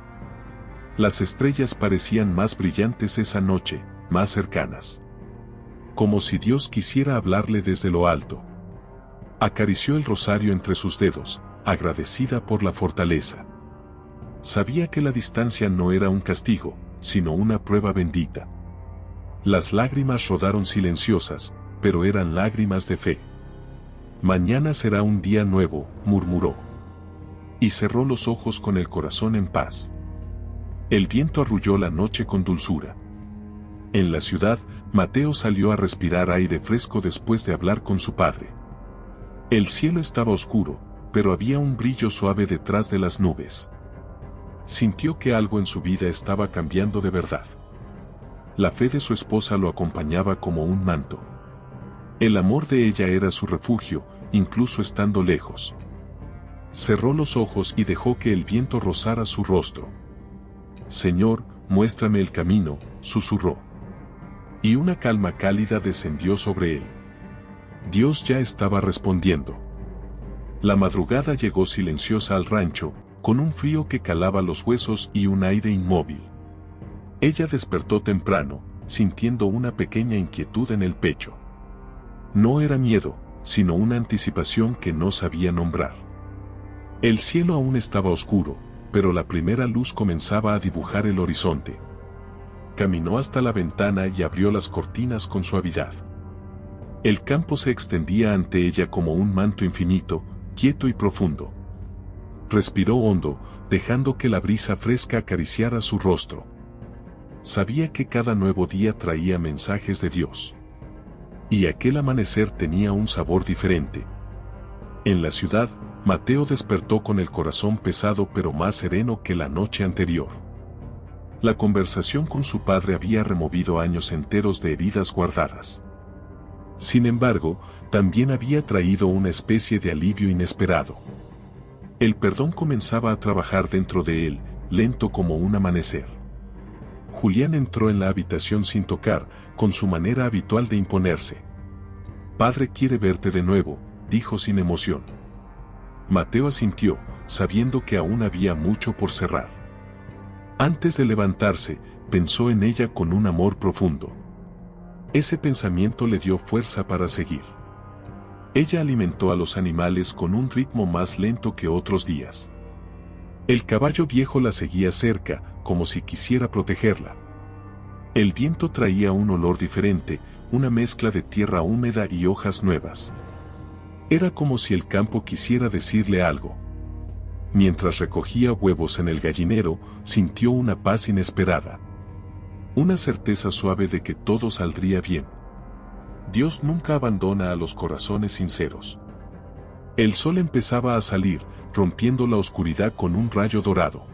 Las estrellas parecían más brillantes esa noche, más cercanas. Como si Dios quisiera hablarle desde lo alto. Acarició el rosario entre sus dedos, agradecida por la fortaleza. Sabía que la distancia no era un castigo, sino una prueba bendita. Las lágrimas rodaron silenciosas, pero eran lágrimas de fe. «Mañana será un día nuevo», murmuró. Y cerró los ojos con el corazón en paz. El viento arrulló la noche con dulzura. En la ciudad, Mateo salió a respirar aire fresco después de hablar con su padre. El cielo estaba oscuro, pero había un brillo suave detrás de las nubes. Sintió que algo en su vida estaba cambiando de verdad. La fe de su esposa lo acompañaba como un manto. El amor de ella era su refugio, incluso estando lejos. Cerró los ojos y dejó que el viento rozara su rostro. «Señor, muéstrame el camino», susurró. Y una calma cálida descendió sobre él. Dios ya estaba respondiendo. La madrugada llegó silenciosa al rancho, con un frío que calaba los huesos y un aire inmóvil. Ella despertó temprano, sintiendo una pequeña inquietud en el pecho. No era miedo, sino una anticipación que no sabía nombrar. El cielo aún estaba oscuro, pero la primera luz comenzaba a dibujar el horizonte. Caminó hasta la ventana y abrió las cortinas con suavidad. El campo se extendía ante ella como un manto infinito, quieto y profundo. Respiró hondo, dejando que la brisa fresca acariciara su rostro. Sabía que cada nuevo día traía mensajes de Dios. Y aquel amanecer tenía un sabor diferente. En la ciudad, Mateo despertó con el corazón pesado pero más sereno que la noche anterior. La conversación con su padre había removido años enteros de heridas guardadas. Sin embargo, también había traído una especie de alivio inesperado. El perdón comenzaba a trabajar dentro de él, lento como un amanecer. Julián entró en la habitación sin tocar, con su manera habitual de imponerse. «Padre quiere verte de nuevo», dijo sin emoción. Mateo asintió, sabiendo que aún había mucho por cerrar. Antes de levantarse, pensó en ella con un amor profundo. Ese pensamiento le dio fuerza para seguir. Ella alimentó a los animales con un ritmo más lento que otros días. El caballo viejo la seguía cerca, como si quisiera protegerla. El viento traía un olor diferente, una mezcla de tierra húmeda y hojas nuevas. Era como si el campo quisiera decirle algo. Mientras recogía huevos en el gallinero, sintió una paz inesperada. Una certeza suave de que todo saldría bien. Dios nunca abandona a los corazones sinceros. El sol empezaba a salir, rompiendo la oscuridad con un rayo dorado.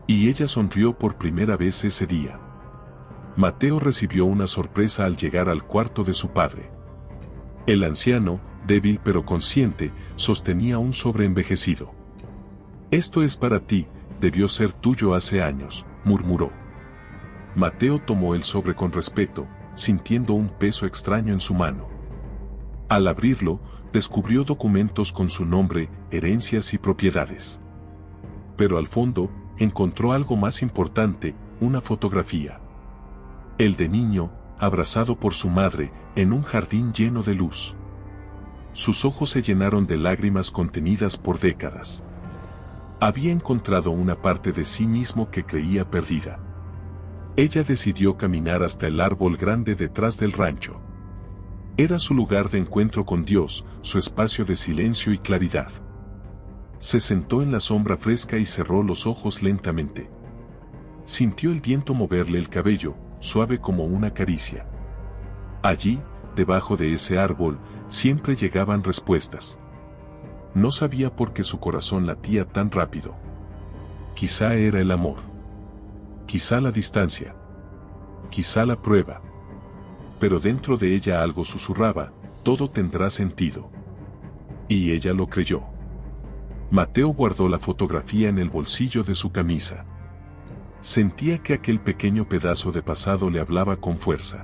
Y ella sonrió por primera vez ese día. Mateo recibió una sorpresa al llegar al cuarto de su padre. El anciano, débil pero consciente, sostenía un sobre envejecido. «Esto es para ti, debió ser tuyo hace años», murmuró. Mateo tomó el sobre con respeto, sintiendo un peso extraño en su mano. Al abrirlo, descubrió documentos con su nombre, herencias y propiedades. Pero al fondo, encontró algo más importante, una fotografía. El de niño, abrazado por su madre, en un jardín lleno de luz. Sus ojos se llenaron de lágrimas contenidas por décadas. Había encontrado una parte de sí mismo que creía perdida. Ella decidió caminar hasta el árbol grande detrás del rancho. Era su lugar de encuentro con Dios, su espacio de silencio y claridad. Se sentó en la sombra fresca y cerró los ojos lentamente. Sintió el viento moverle el cabello, suave como una caricia. Allí, debajo de ese árbol, siempre llegaban respuestas. No sabía por qué su corazón latía tan rápido. Quizá era el amor. Quizá la distancia. Quizá la prueba. Pero dentro de ella algo susurraba, todo tendrá sentido. Y ella lo creyó. Mateo guardó la fotografía en el bolsillo de su camisa. Sentía que aquel pequeño pedazo de pasado le hablaba con fuerza.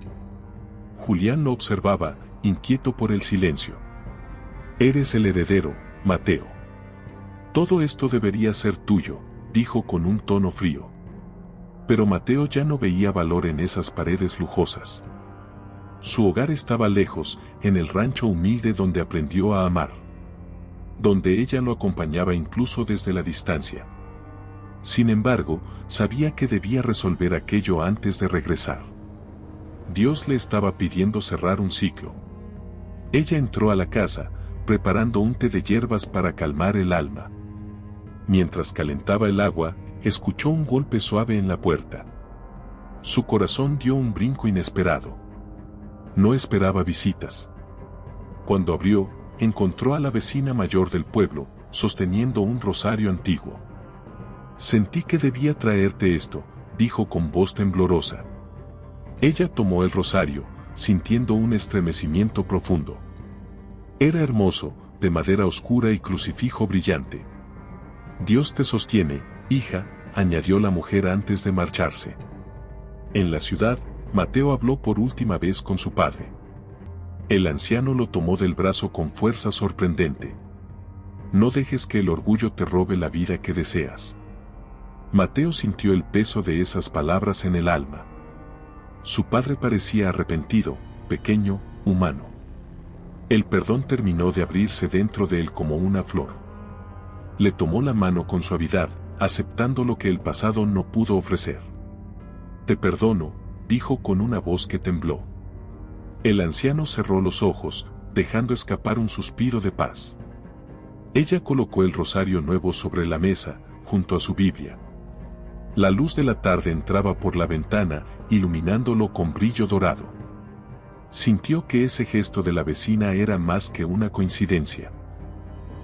Julián lo observaba, inquieto por el silencio. «Eres el heredero, Mateo. Todo esto debería ser tuyo», dijo con un tono frío. Pero Mateo ya no veía valor en esas paredes lujosas. Su hogar estaba lejos, en el rancho humilde donde aprendió a amar. Donde ella lo acompañaba incluso desde la distancia. Sin embargo, sabía que debía resolver aquello antes de regresar. Dios le estaba pidiendo cerrar un ciclo. Ella entró a la casa, preparando un té de hierbas para calmar el alma. Mientras calentaba el agua, escuchó un golpe suave en la puerta. Su corazón dio un brinco inesperado. No esperaba visitas. Cuando abrió, encontró a la vecina mayor del pueblo, sosteniendo un rosario antiguo. «Sentí que debía traerte esto», dijo con voz temblorosa. Ella tomó el rosario, sintiendo un estremecimiento profundo. Era hermoso, de madera oscura y crucifijo brillante. «Dios te sostiene, hija», añadió la mujer antes de marcharse. En la ciudad, Mateo habló por última vez con su padre. El anciano lo tomó del brazo con fuerza sorprendente. «No dejes que el orgullo te robe la vida que deseas». Mateo sintió el peso de esas palabras en el alma. Su padre parecía arrepentido, pequeño, humano. El perdón terminó de abrirse dentro de él como una flor. Le tomó la mano con suavidad, aceptando lo que el pasado no pudo ofrecer. «Te perdono», dijo con una voz que tembló. El anciano cerró los ojos, dejando escapar un suspiro de paz. Ella colocó el rosario nuevo sobre la mesa, junto a su Biblia. La luz de la tarde entraba por la ventana, iluminándolo con brillo dorado. Sintió que ese gesto de la vecina era más que una coincidencia.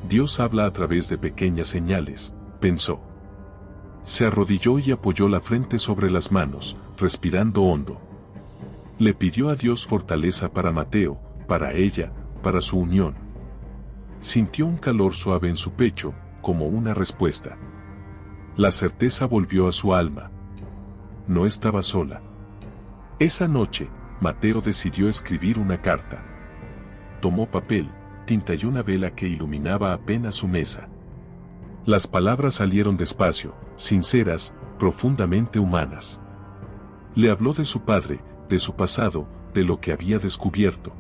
Dios habla a través de pequeñas señales, pensó. Se arrodilló y apoyó la frente sobre las manos, respirando hondo. Le pidió a Dios fortaleza para Mateo, para ella, para su unión. Sintió un calor suave en su pecho, como una respuesta. La certeza volvió a su alma. No estaba sola. Esa noche, Mateo decidió escribir una carta. Tomó papel, tinta y una vela que iluminaba apenas su mesa. Las palabras salieron despacio, sinceras, profundamente humanas. Le habló de su padre, de su pasado, de lo que había descubierto.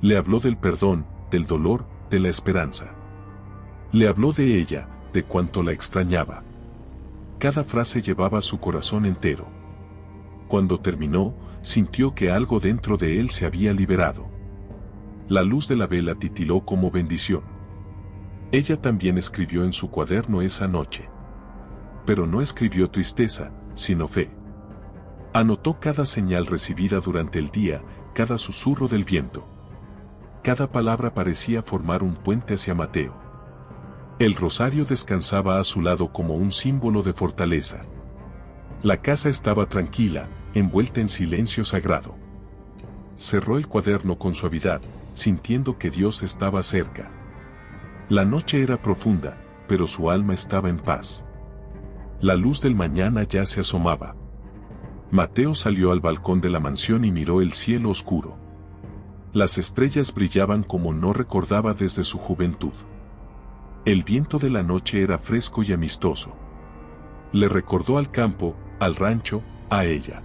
Le habló del perdón, del dolor, de la esperanza. Le habló de ella, de cuánto la extrañaba. Cada frase llevaba su corazón entero. Cuando terminó, sintió que algo dentro de él se había liberado. La luz de la vela titiló como bendición. Ella también escribió en su cuaderno esa noche. Pero no escribió tristeza, sino fe. Anotó cada señal recibida durante el día, cada susurro del viento. Cada palabra parecía formar un puente hacia Mateo. El rosario descansaba a su lado como un símbolo de fortaleza. La casa estaba tranquila, envuelta en silencio sagrado. Cerró el cuaderno con suavidad, sintiendo que Dios estaba cerca. La noche era profunda, pero su alma estaba en paz. La luz del mañana ya se asomaba. Mateo salió al balcón de la mansión y miró el cielo oscuro. Las estrellas brillaban como no recordaba desde su juventud. El viento de la noche era fresco y amistoso. Le recordó al campo, al rancho, a ella.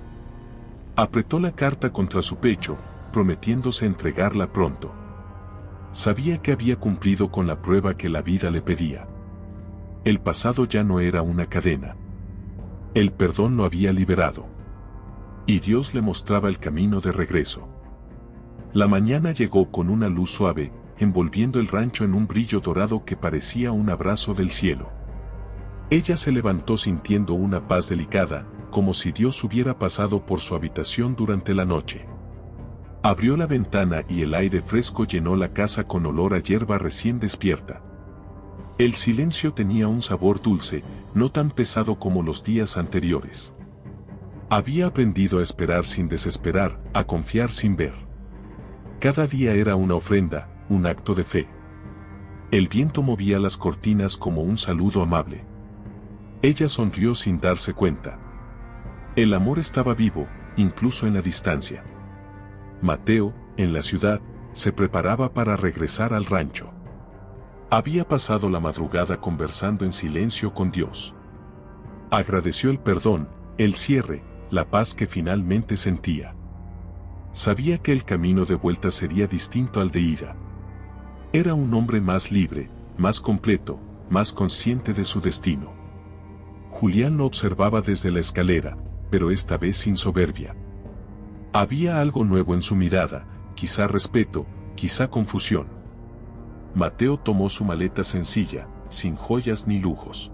Apretó la carta contra su pecho, prometiéndose entregarla pronto. Sabía que había cumplido con la prueba que la vida le pedía. El pasado ya no era una cadena. El perdón lo había liberado. Y Dios le mostraba el camino de regreso. La mañana llegó con una luz suave, envolviendo el rancho en un brillo dorado que parecía un abrazo del cielo. Ella se levantó sintiendo una paz delicada, como si Dios hubiera pasado por su habitación durante la noche. Abrió la ventana y el aire fresco llenó la casa con olor a hierba recién despierta. El silencio tenía un sabor dulce, no tan pesado como los días anteriores. Había aprendido a esperar sin desesperar, a confiar sin ver. Cada día era una ofrenda, un acto de fe. El viento movía las cortinas como un saludo amable. Ella sonrió sin darse cuenta. El amor estaba vivo, incluso en la distancia. Mateo, en la ciudad, se preparaba para regresar al rancho. Había pasado la madrugada conversando en silencio con Dios. Agradeció el perdón, el cierre, la paz que finalmente sentía. Sabía que el camino de vuelta sería distinto al de ida. Era un hombre más libre, más completo, más consciente de su destino. Julián lo observaba desde la escalera, pero esta vez sin soberbia. Había algo nuevo en su mirada, quizá respeto, quizá confusión. Mateo tomó su maleta sencilla, sin joyas ni lujos.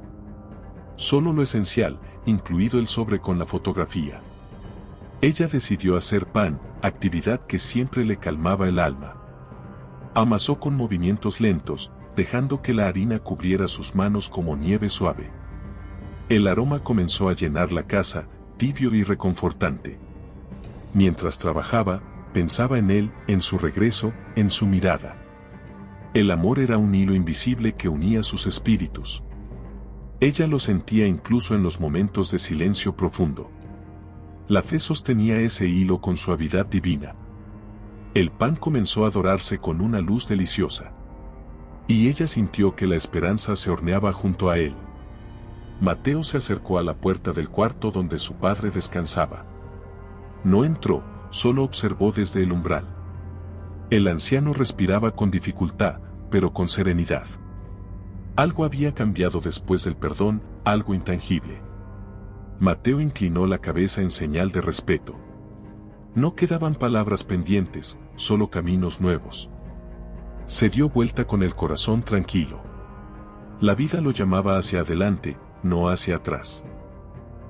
Solo lo esencial, incluido el sobre con la fotografía. Ella decidió hacer pan, actividad que siempre le calmaba el alma. Amasó con movimientos lentos, dejando que la harina cubriera sus manos como nieve suave. El aroma comenzó a llenar la casa, tibio y reconfortante. Mientras trabajaba, pensaba en él, en su regreso, en su mirada. El amor era un hilo invisible que unía sus espíritus. Ella lo sentía incluso en los momentos de silencio profundo. La fe sostenía ese hilo con suavidad divina. El pan comenzó a dorarse con una luz deliciosa. Y ella sintió que la esperanza se horneaba junto a él. Mateo se acercó a la puerta del cuarto donde su padre descansaba. No entró, solo observó desde el umbral. El anciano respiraba con dificultad, pero con serenidad. Algo había cambiado después del perdón, algo intangible. Mateo inclinó la cabeza en señal de respeto. No quedaban palabras pendientes, solo caminos nuevos. Se dio vuelta con el corazón tranquilo. La vida lo llamaba hacia adelante, no hacia atrás.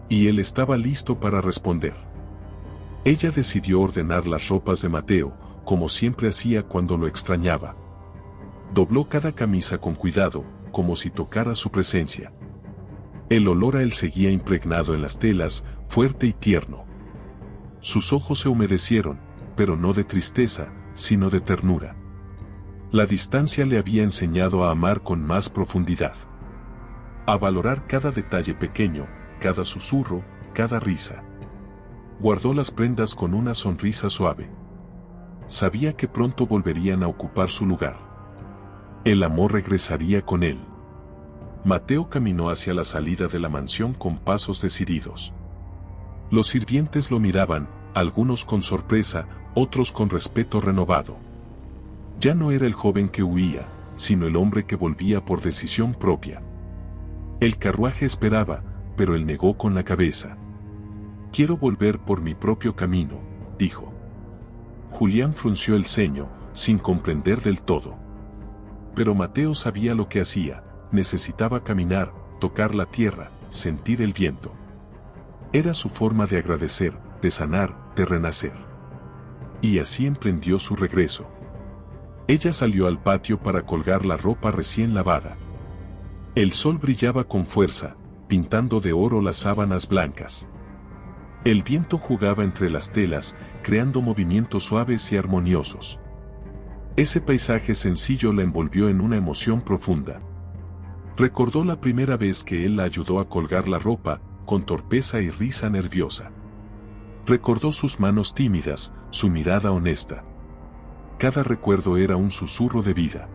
Y él estaba listo para responder. Ella decidió ordenar las ropas de Mateo, como siempre hacía cuando lo extrañaba. Dobló cada camisa con cuidado, como si tocara su presencia. El olor a él seguía impregnado en las telas, fuerte y tierno. Sus ojos se humedecieron, pero no de tristeza, sino de ternura. La distancia le había enseñado a amar con más profundidad. A valorar cada detalle pequeño, cada susurro, cada risa. Guardó las prendas con una sonrisa suave. Sabía que pronto volverían a ocupar su lugar. El amor regresaría con él. Mateo caminó hacia la salida de la mansión con pasos decididos. Los sirvientes lo miraban, algunos con sorpresa, otros con respeto renovado. Ya no era el joven que huía, sino el hombre que volvía por decisión propia. El carruaje esperaba, pero él negó con la cabeza. Quiero volver por mi propio camino, dijo. Julián frunció el ceño, sin comprender del todo. Pero Mateo sabía lo que hacía, necesitaba caminar, tocar la tierra, sentir el viento. Era su forma de agradecer, de sanar, de renacer. Y así emprendió su regreso. Ella salió al patio para colgar la ropa recién lavada. El sol brillaba con fuerza, pintando de oro las sábanas blancas. El viento jugaba entre las telas, creando movimientos suaves y armoniosos. Ese paisaje sencillo la envolvió en una emoción profunda. Recordó la primera vez que él la ayudó a colgar la ropa, con torpeza y risa nerviosa. Recordó sus manos tímidas, su mirada honesta. Cada recuerdo era un susurro de vida.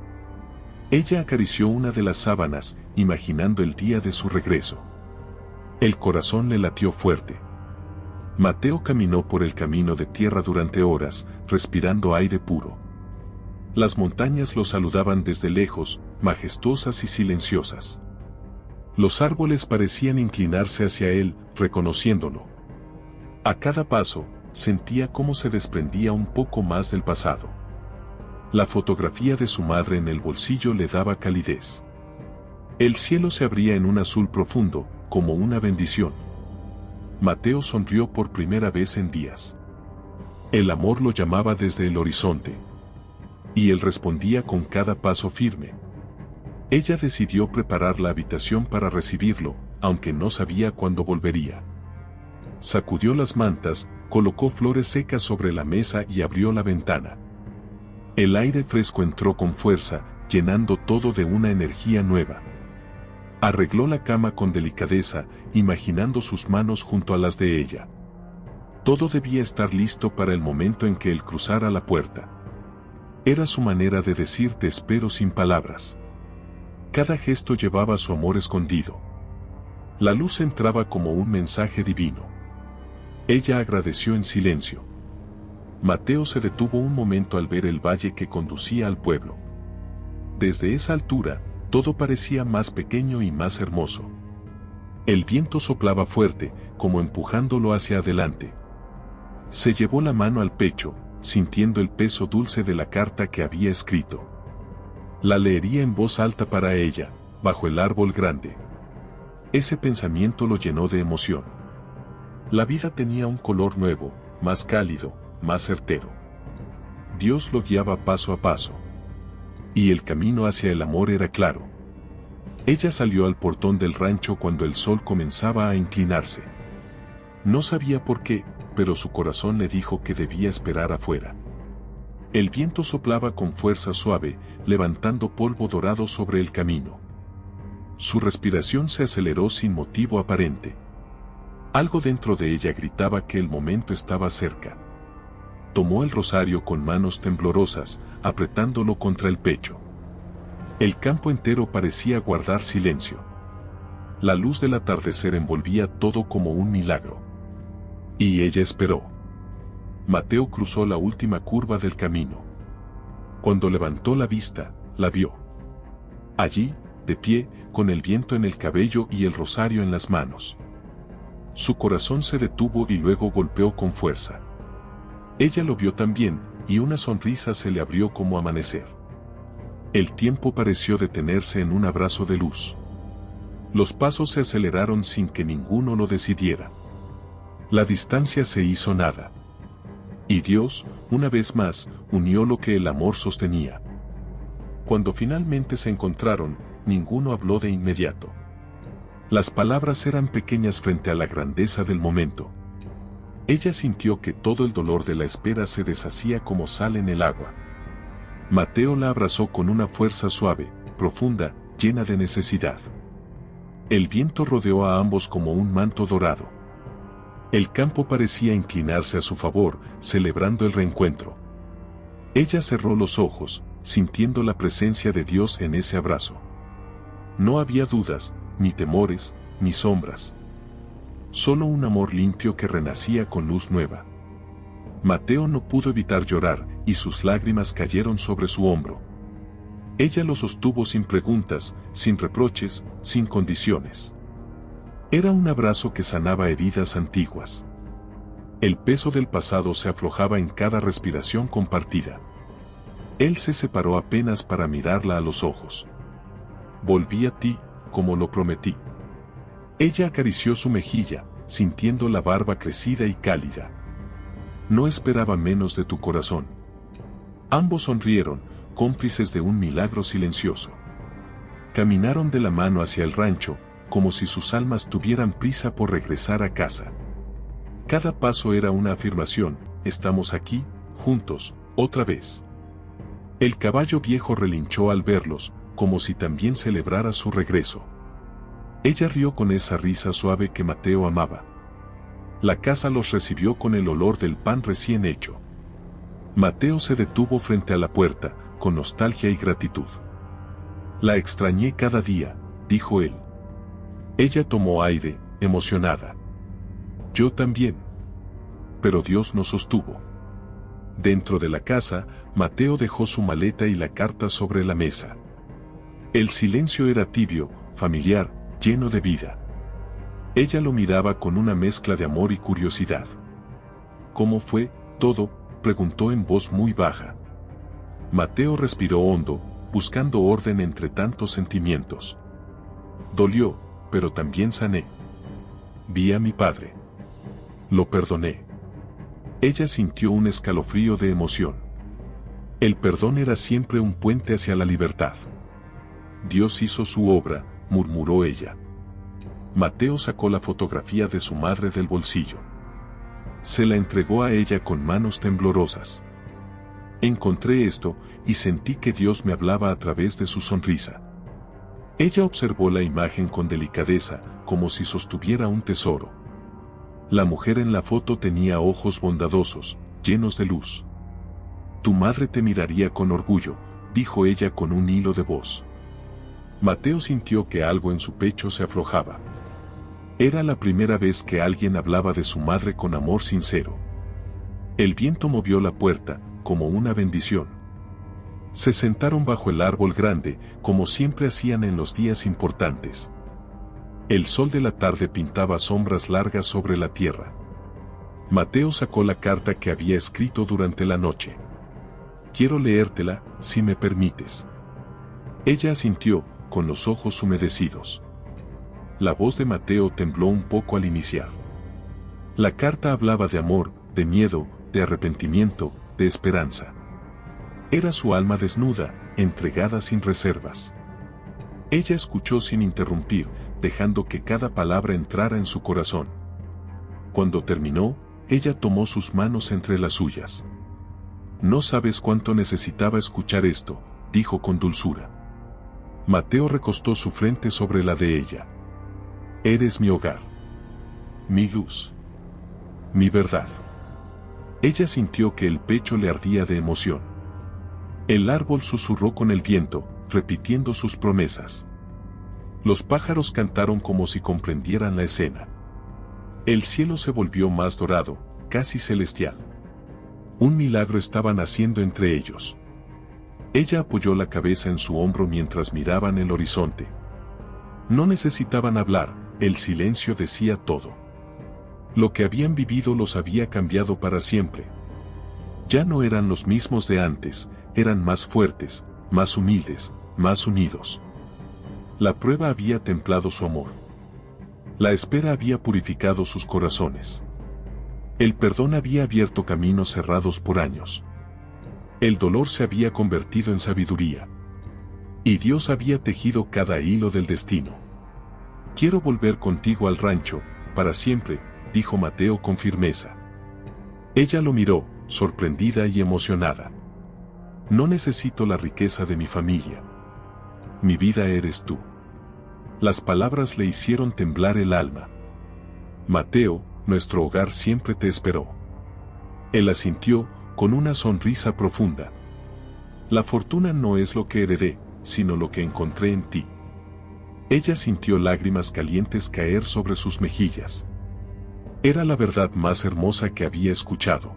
Ella acarició una de las sábanas, imaginando el día de su regreso. El corazón le latió fuerte. Mateo caminó por el camino de tierra durante horas, respirando aire puro. Las montañas lo saludaban desde lejos, majestuosas y silenciosas. Los árboles parecían inclinarse hacia él, reconociéndolo. A cada paso, sentía cómo se desprendía un poco más del pasado. La fotografía de su madre en el bolsillo le daba calidez. El cielo se abría en un azul profundo, como una bendición. Mateo sonrió por primera vez en días. El amor lo llamaba desde el horizonte. Y él respondía con cada paso firme. Ella decidió preparar la habitación para recibirlo, aunque no sabía cuándo volvería. Sacudió las mantas, colocó flores secas sobre la mesa y abrió la ventana. El aire fresco entró con fuerza, llenando todo de una energía nueva. Arregló la cama con delicadeza, imaginando sus manos junto a las de ella. Todo debía estar listo para el momento en que él cruzara la puerta. Era su manera de decir te espero sin palabras. Cada gesto llevaba su amor escondido. La luz entraba como un mensaje divino. Ella agradeció en silencio. Mateo se detuvo un momento al ver el valle que conducía al pueblo. Desde esa altura, todo parecía más pequeño y más hermoso. El viento soplaba fuerte, como empujándolo hacia adelante. Se llevó la mano al pecho, sintiendo el peso dulce de la carta que había escrito. La leería en voz alta para ella, bajo el árbol grande. Ese pensamiento lo llenó de emoción. La vida tenía un color nuevo, más cálido, más certero. Dios lo guiaba paso a paso. Y el camino hacia el amor era claro. Ella salió al portón del rancho cuando el sol comenzaba a inclinarse. No sabía por qué, pero su corazón le dijo que debía esperar afuera. El viento soplaba con fuerza suave, levantando polvo dorado sobre el camino. Su respiración se aceleró sin motivo aparente. Algo dentro de ella gritaba que el momento estaba cerca. Tomó el rosario con manos temblorosas, apretándolo contra el pecho. El campo entero parecía guardar silencio. La luz del atardecer envolvía todo como un milagro. Y ella esperó. Mateo cruzó la última curva del camino. Cuando levantó la vista, la vio. Allí, de pie, con el viento en el cabello y el rosario en las manos. Su corazón se detuvo y luego golpeó con fuerza. Ella lo vio también, y una sonrisa se le abrió como amanecer. El tiempo pareció detenerse en un abrazo de luz. Los pasos se aceleraron sin que ninguno lo decidiera. La distancia se hizo nada. Y Dios, una vez más, unió lo que el amor sostenía. Cuando finalmente se encontraron, ninguno habló de inmediato. Las palabras eran pequeñas frente a la grandeza del momento. Ella sintió que todo el dolor de la espera se deshacía como sal en el agua. Mateo la abrazó con una fuerza suave, profunda, llena de necesidad. El viento rodeó a ambos como un manto dorado. El campo parecía inclinarse a su favor, celebrando el reencuentro. Ella cerró los ojos, sintiendo la presencia de Dios en ese abrazo. No había dudas, ni temores, ni sombras. Solo un amor limpio que renacía con luz nueva. Mateo no pudo evitar llorar, y sus lágrimas cayeron sobre su hombro. Ella lo sostuvo sin preguntas, sin reproches, sin condiciones. Era un abrazo que sanaba heridas antiguas. El peso del pasado se aflojaba en cada respiración compartida. Él se separó apenas para mirarla a los ojos. Volví a ti, como lo prometí. Ella acarició su mejilla, sintiendo la barba crecida y cálida. No esperaba menos de tu corazón. Ambos sonrieron, cómplices de un milagro silencioso. Caminaron de la mano hacia el rancho, como si sus almas tuvieran prisa por regresar a casa. Cada paso era una afirmación: estamos aquí, juntos, otra vez. El caballo viejo relinchó al verlos, como si también celebrara su regreso. Ella rió con esa risa suave que Mateo amaba. La casa los recibió con el olor del pan recién hecho. Mateo se detuvo frente a la puerta, con nostalgia y gratitud. La extrañé cada día, dijo él. Ella tomó aire, emocionada. Yo también. Pero Dios nos sostuvo. Dentro de la casa, Mateo dejó su maleta y la carta sobre la mesa. El silencio era tibio, familiar, lleno de vida. Ella lo miraba con una mezcla de amor y curiosidad. ¿Cómo fue todo?, preguntó en voz muy baja. Mateo respiró hondo, buscando orden entre tantos sentimientos. Dolió, pero también sané. Vi a mi padre. Lo perdoné. Ella sintió un escalofrío de emoción. El perdón era siempre un puente hacia la libertad. Dios hizo su obra, murmuró ella. Mateo sacó la fotografía de su madre del bolsillo. Se la entregó a ella con manos temblorosas. Encontré esto, y sentí que Dios me hablaba a través de su sonrisa. Ella observó la imagen con delicadeza, como si sostuviera un tesoro. La mujer en la foto tenía ojos bondadosos, llenos de luz. Tu madre te miraría con orgullo, dijo ella con un hilo de voz. Mateo sintió que algo en su pecho se aflojaba. Era la primera vez que alguien hablaba de su madre con amor sincero. El viento movió la puerta, como una bendición. Se sentaron bajo el árbol grande, como siempre hacían en los días importantes. El sol de la tarde pintaba sombras largas sobre la tierra. Mateo sacó la carta que había escrito durante la noche. Quiero leértela, si me permites. Ella asintió, con los ojos humedecidos. La voz de Mateo tembló un poco al iniciar. La carta hablaba de amor, de miedo, de arrepentimiento, de esperanza. Era su alma desnuda, entregada sin reservas. Ella escuchó sin interrumpir, dejando que cada palabra entrara en su corazón. Cuando terminó, ella tomó sus manos entre las suyas. No sabes cuánto necesitaba escuchar esto, dijo con dulzura. Mateo recostó su frente sobre la de ella. Eres mi hogar. Mi luz. Mi verdad. Ella sintió que el pecho le ardía de emoción. El árbol susurró con el viento, repitiendo sus promesas. Los pájaros cantaron como si comprendieran la escena. El cielo se volvió más dorado, casi celestial. Un milagro estaba naciendo entre ellos. Ella apoyó la cabeza en su hombro mientras miraban el horizonte. No necesitaban hablar, el silencio decía todo. Lo que habían vivido los había cambiado para siempre. Ya no eran los mismos de antes, eran más fuertes, más humildes, más unidos. La prueba había templado su amor. La espera había purificado sus corazones. El perdón había abierto caminos cerrados por años. El dolor se había convertido en sabiduría. Y Dios había tejido cada hilo del destino. Quiero volver contigo al rancho, para siempre, dijo Mateo con firmeza. Ella lo miró, sorprendida y emocionada. No necesito la riqueza de mi familia. Mi vida eres tú. Las palabras le hicieron temblar el alma. Mateo, nuestro hogar siempre te esperó. Él asintió, con una sonrisa profunda. La fortuna no es lo que heredé, sino lo que encontré en ti. Ella sintió lágrimas calientes caer sobre sus mejillas. Era la verdad más hermosa que había escuchado.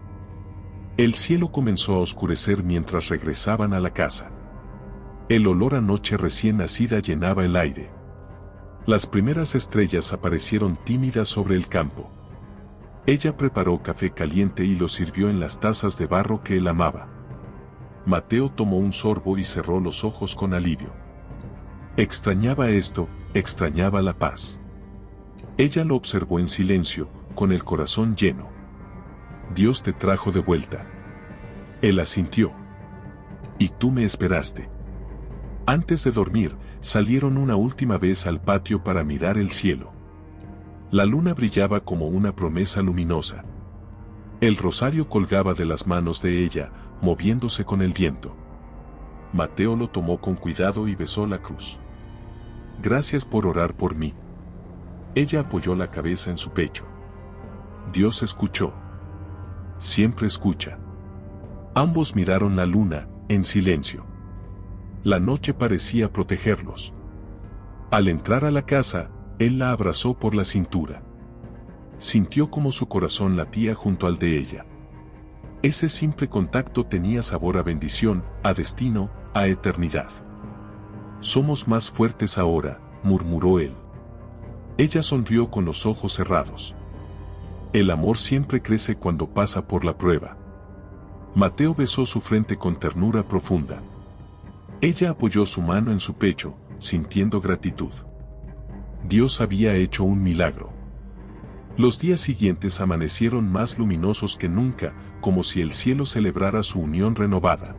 El cielo comenzó a oscurecer mientras regresaban a la casa. El olor a noche recién nacida llenaba el aire. Las primeras estrellas aparecieron tímidas sobre el campo. Ella preparó café caliente y lo sirvió en las tazas de barro que él amaba. Mateo tomó un sorbo y cerró los ojos con alivio. Extrañaba esto, extrañaba la paz. Ella lo observó en silencio, con el corazón lleno. Dios te trajo de vuelta. Él asintió. Y tú me esperaste. Antes de dormir, salieron una última vez al patio para mirar el cielo. La luna brillaba como una promesa luminosa. El rosario colgaba de las manos de ella, moviéndose con el viento. Mateo lo tomó con cuidado y besó la cruz. Gracias por orar por mí. Ella apoyó la cabeza en su pecho. Dios escuchó. Siempre escucha. Ambos miraron la luna, en silencio. La noche parecía protegerlos. Al entrar a la casa, él la abrazó por la cintura. Sintió como su corazón latía junto al de ella. Ese simple contacto tenía sabor a bendición, a destino, a eternidad. Somos más fuertes ahora, murmuró él. Ella sonrió con los ojos cerrados. El amor siempre crece cuando pasa por la prueba. Mateo besó su frente con ternura profunda. Ella apoyó su mano en su pecho, sintiendo gratitud. Dios había hecho un milagro. Los días siguientes amanecieron más luminosos que nunca, como si el cielo celebrara su unión renovada.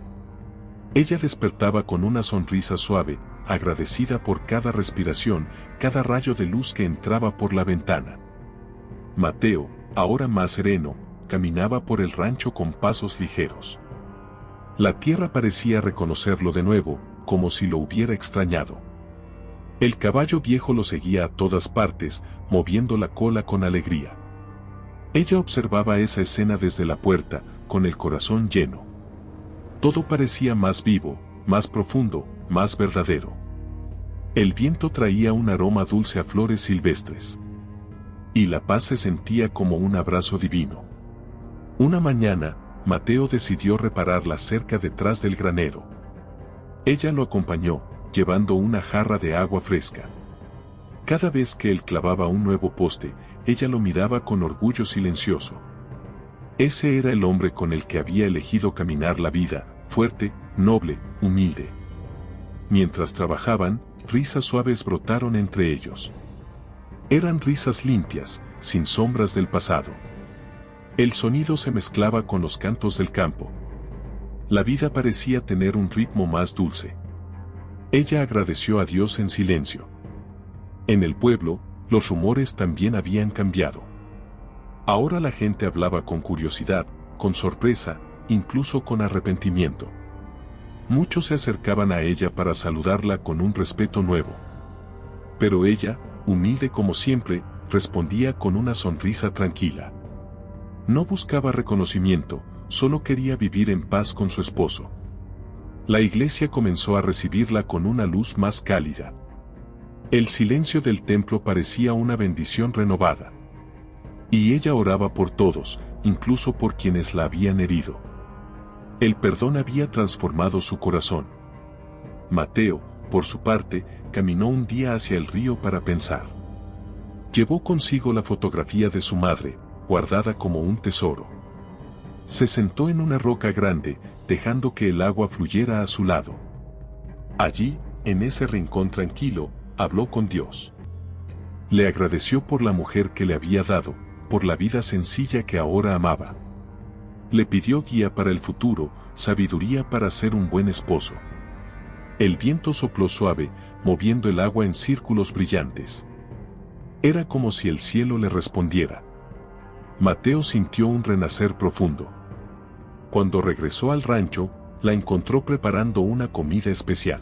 Ella despertaba con una sonrisa suave, agradecida por cada respiración, cada rayo de luz que entraba por la ventana. Mateo, ahora más sereno, caminaba por el rancho con pasos ligeros. La tierra parecía reconocerlo de nuevo, como si lo hubiera extrañado. El caballo viejo lo seguía a todas partes, moviendo la cola con alegría. Ella observaba esa escena desde la puerta, con el corazón lleno. Todo parecía más vivo, más profundo, más verdadero. El viento traía un aroma dulce a flores silvestres. Y la paz se sentía como un abrazo divino. Una mañana, Mateo decidió reparar la cerca detrás del granero. Ella lo acompañó, llevando una jarra de agua fresca. Cada vez que él clavaba un nuevo poste, ella lo miraba con orgullo silencioso. Ese era el hombre con el que había elegido caminar la vida, fuerte, noble, humilde. Mientras trabajaban, risas suaves brotaron entre ellos. Eran risas limpias, sin sombras del pasado. El sonido se mezclaba con los cantos del campo. La vida parecía tener un ritmo más dulce. Ella agradeció a Dios en silencio. En el pueblo, los rumores también habían cambiado. Ahora la gente hablaba con curiosidad, con sorpresa, incluso con arrepentimiento. Muchos se acercaban a ella para saludarla con un respeto nuevo. Pero ella, humilde como siempre, respondía con una sonrisa tranquila. No buscaba reconocimiento, solo quería vivir en paz con su esposo. La iglesia comenzó a recibirla con una luz más cálida. El silencio del templo parecía una bendición renovada. Y ella oraba por todos, incluso por quienes la habían herido. El perdón había transformado su corazón. Mateo, por su parte, caminó un día hacia el río para pensar. Llevó consigo la fotografía de su madre, guardada como un tesoro. Se sentó en una roca grande, dejando que el agua fluyera a su lado. Allí, en ese rincón tranquilo, habló con Dios. Le agradeció por la mujer que le había dado, por la vida sencilla que ahora amaba. Le pidió guía para el futuro, sabiduría para ser un buen esposo. El viento sopló suave, moviendo el agua en círculos brillantes. Era como si el cielo le respondiera. Mateo sintió un renacer profundo. Cuando regresó al rancho, la encontró preparando una comida especial.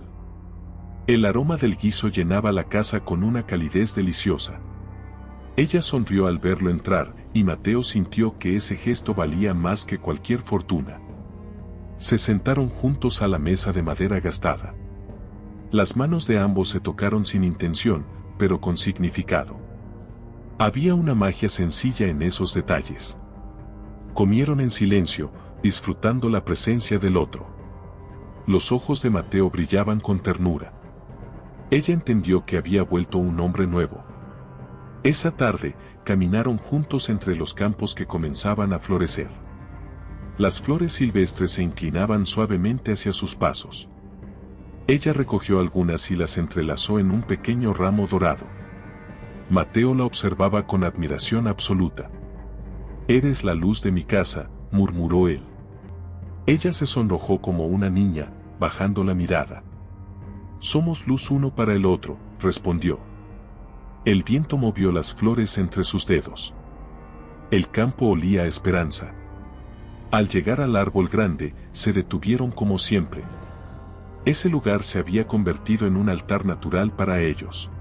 El aroma del guiso llenaba la casa con una calidez deliciosa. Ella sonrió al verlo entrar, y Mateo sintió que ese gesto valía más que cualquier fortuna. Se sentaron juntos a la mesa de madera gastada. Las manos de ambos se tocaron sin intención, pero con significado. Había una magia sencilla en esos detalles. Comieron en silencio, disfrutando la presencia del otro. Los ojos de Mateo brillaban con ternura. Ella entendió que había vuelto un hombre nuevo. Esa tarde, caminaron juntos entre los campos que comenzaban a florecer. Las flores silvestres se inclinaban suavemente hacia sus pasos. Ella recogió algunas y las entrelazó en un pequeño ramo dorado. Mateo la observaba con admiración absoluta. «Eres la luz de mi casa», murmuró él. Ella se sonrojó como una niña, bajando la mirada. «Somos luz uno para el otro», respondió. El viento movió las flores entre sus dedos. El campo olía a esperanza. Al llegar al árbol grande, se detuvieron como siempre. Ese lugar se había convertido en un altar natural para ellos.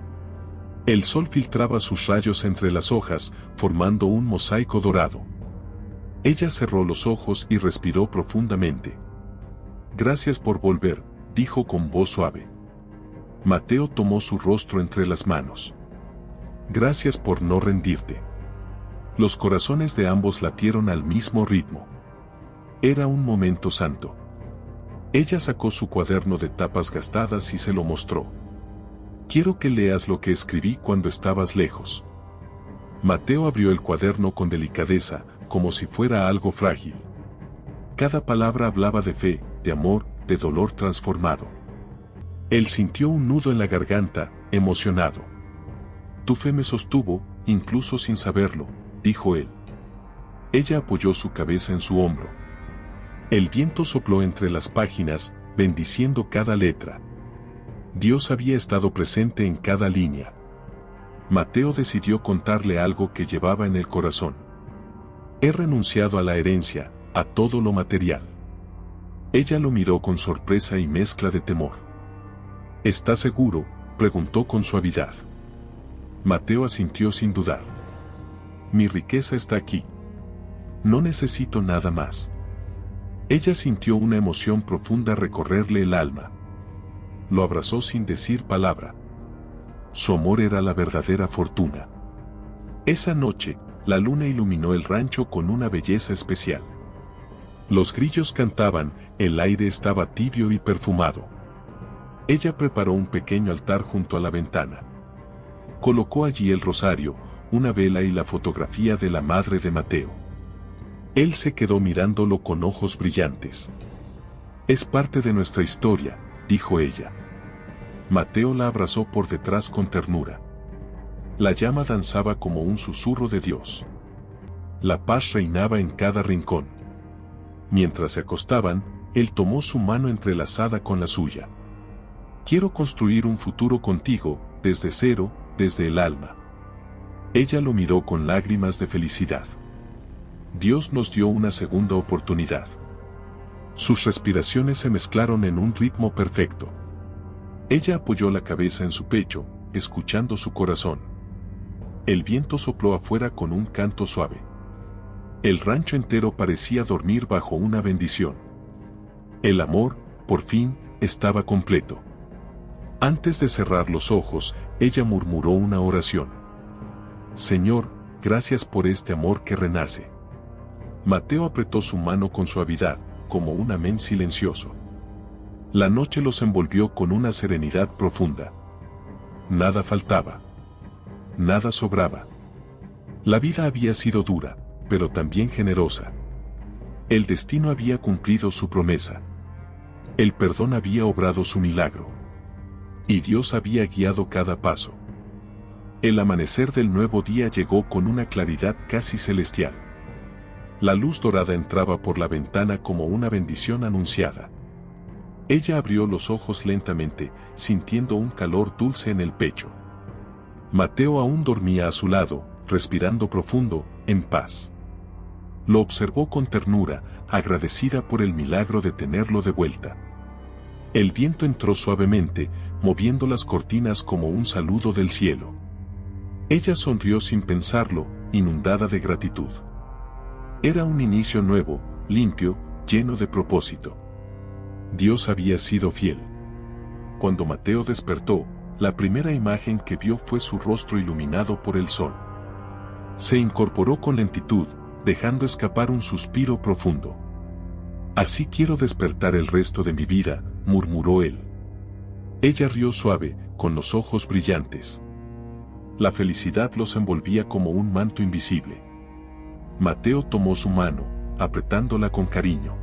El sol filtraba sus rayos entre las hojas, formando un mosaico dorado. Ella cerró los ojos y respiró profundamente. «Gracias por volver», dijo con voz suave. Mateo tomó su rostro entre las manos. «Gracias por no rendirte». Los corazones de ambos latieron al mismo ritmo. Era un momento santo. Ella sacó su cuaderno de tapas gastadas y se lo mostró. «Quiero que leas lo que escribí cuando estabas lejos». Mateo abrió el cuaderno con delicadeza, como si fuera algo frágil. Cada palabra hablaba de fe, de amor, de dolor transformado. Él sintió un nudo en la garganta, emocionado. «Tu fe me sostuvo, incluso sin saberlo», dijo él. Ella apoyó su cabeza en su hombro. El viento sopló entre las páginas, bendiciendo cada letra. Dios había estado presente en cada línea. Mateo decidió contarle algo que llevaba en el corazón. «He renunciado a la herencia, a todo lo material». Ella lo miró con sorpresa y mezcla de temor. «¿Estás seguro?», preguntó con suavidad. Mateo asintió sin dudar. «Mi riqueza está aquí. No necesito nada más». Ella sintió una emoción profunda recorrerle el alma. Lo abrazó sin decir palabra. Su amor era la verdadera fortuna. Esa noche, la luna iluminó el rancho con una belleza especial. Los grillos cantaban, el aire estaba tibio y perfumado. Ella preparó un pequeño altar junto a la ventana. Colocó allí el rosario, una vela y la fotografía de la madre de Mateo. Él se quedó mirándolo con ojos brillantes. «Es parte de nuestra historia», dijo ella. Mateo la abrazó por detrás con ternura. La llama danzaba como un susurro de Dios. La paz reinaba en cada rincón. Mientras se acostaban, él tomó su mano entrelazada con la suya. «Quiero construir un futuro contigo, desde cero, desde el alma». Ella lo miró con lágrimas de felicidad. Dios nos dio una segunda oportunidad. Sus respiraciones se mezclaron en un ritmo perfecto. Ella apoyó la cabeza en su pecho, escuchando su corazón. El viento sopló afuera con un canto suave. El rancho entero parecía dormir bajo una bendición. El amor, por fin, estaba completo. Antes de cerrar los ojos, ella murmuró una oración. «Señor, gracias por este amor que renace». Mateo apretó su mano con suavidad, como un amén silencioso. La noche los envolvió con una serenidad profunda. Nada faltaba. Nada sobraba. La vida había sido dura, pero también generosa. El destino había cumplido su promesa. El perdón había obrado su milagro. Y Dios había guiado cada paso. El amanecer del nuevo día llegó con una claridad casi celestial. La luz dorada entraba por la ventana como una bendición anunciada. Ella abrió los ojos lentamente, sintiendo un calor dulce en el pecho. Mateo aún dormía a su lado, respirando profundo, en paz. Lo observó con ternura, agradecida por el milagro de tenerlo de vuelta. El viento entró suavemente, moviendo las cortinas como un saludo del cielo. Ella sonrió sin pensarlo, inundada de gratitud. Era un inicio nuevo, limpio, lleno de propósito. Dios había sido fiel. Cuando Mateo despertó, la primera imagen que vio fue su rostro iluminado por el sol. Se incorporó con lentitud, dejando escapar un suspiro profundo. «Así quiero despertar el resto de mi vida», murmuró él. Ella rió suave, con los ojos brillantes. La felicidad los envolvía como un manto invisible. Mateo tomó su mano, apretándola con cariño.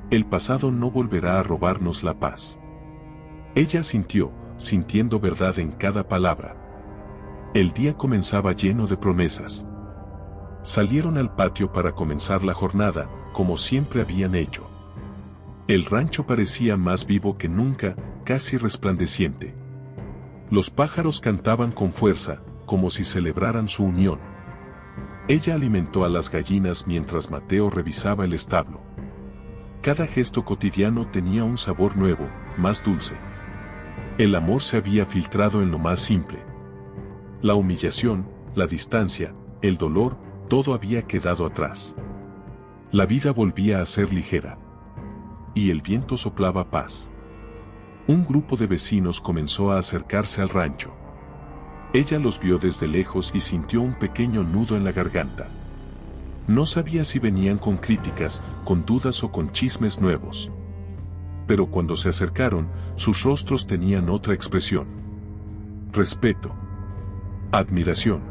El pasado no volverá a robarnos la paz. Ella sintiendo verdad en cada palabra. El día comenzaba lleno de promesas. Salieron al patio para comenzar la jornada, como siempre habían hecho. El rancho parecía más vivo que nunca, casi resplandeciente. Los pájaros cantaban con fuerza, como si celebraran su unión. Ella alimentó a las gallinas mientras Mateo revisaba el establo. Cada gesto cotidiano tenía un sabor nuevo, más dulce. El amor se había filtrado en lo más simple. La humillación, la distancia, el dolor, todo había quedado atrás. La vida volvía a ser ligera. Y el viento soplaba paz. Un grupo de vecinos comenzó a acercarse al rancho. Ella los vio desde lejos y sintió un pequeño nudo en la garganta. No sabía si venían con críticas, con dudas o con chismes nuevos. Pero cuando se acercaron, sus rostros tenían otra expresión. Respeto. Admiración.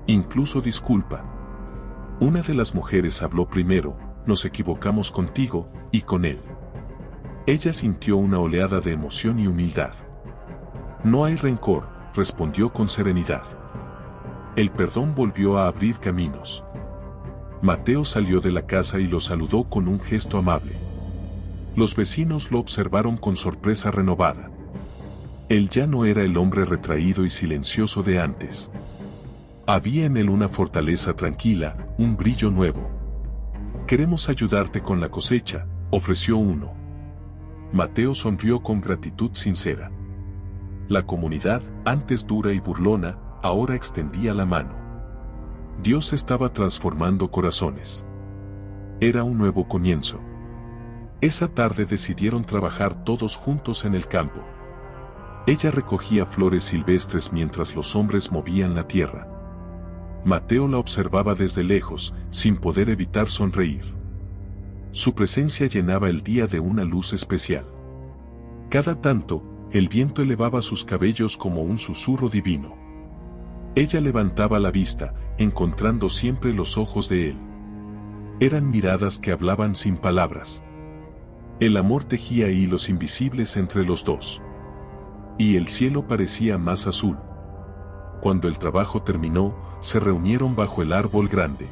Incluso disculpa. Una de las mujeres habló primero: nos equivocamos contigo y con él. Ella sintió una oleada de emoción y humildad. No hay rencor, respondió con serenidad. El perdón volvió a abrir caminos. Mateo salió de la casa y lo saludó con un gesto amable. Los vecinos lo observaron con sorpresa renovada. Él ya no era el hombre retraído y silencioso de antes. Había en él una fortaleza tranquila, un brillo nuevo. Queremos ayudarte con la cosecha, ofreció uno. Mateo sonrió con gratitud sincera. La comunidad, antes dura y burlona, ahora extendía la mano. Dios estaba transformando corazones. Era un nuevo comienzo. Esa tarde decidieron trabajar todos juntos en el campo. Ella recogía flores silvestres mientras los hombres movían la tierra. Mateo la observaba desde lejos, sin poder evitar sonreír. Su presencia llenaba el día de una luz especial. Cada tanto, el viento elevaba sus cabellos como un susurro divino. Ella levantaba la vista, encontrando siempre los ojos de él. Eran miradas que hablaban sin palabras. El amor tejía hilos invisibles entre los dos. Y el cielo parecía más azul. Cuando el trabajo terminó, se reunieron bajo el árbol grande.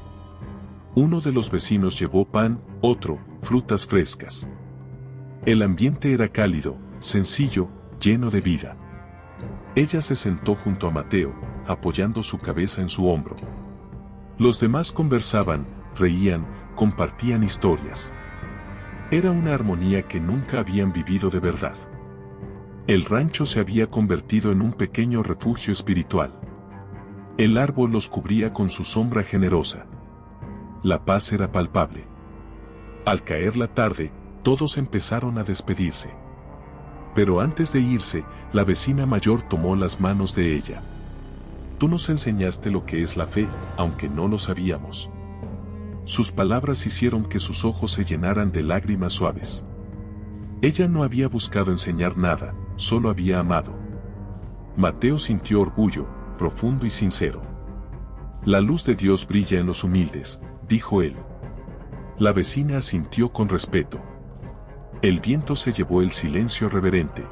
Uno de los vecinos llevó pan, otro, frutas frescas. El ambiente era cálido, sencillo, lleno de vida. Ella se sentó junto a Mateo, apoyando su cabeza en su hombro. Los demás conversaban, reían, compartían historias. Era una armonía que nunca habían vivido de verdad. El rancho se había convertido en un pequeño refugio espiritual. El árbol los cubría con su sombra generosa. La paz era palpable. Al caer la tarde, todos empezaron a despedirse. Pero antes de irse, la vecina mayor tomó las manos de ella. Tú nos enseñaste lo que es la fe, aunque no lo sabíamos. Sus palabras hicieron que sus ojos se llenaran de lágrimas suaves. Ella no había buscado enseñar nada, solo había amado. Mateo sintió orgullo, profundo y sincero. La luz de Dios brilla en los humildes, dijo él. La vecina asintió con respeto. El viento se llevó el silencio reverente.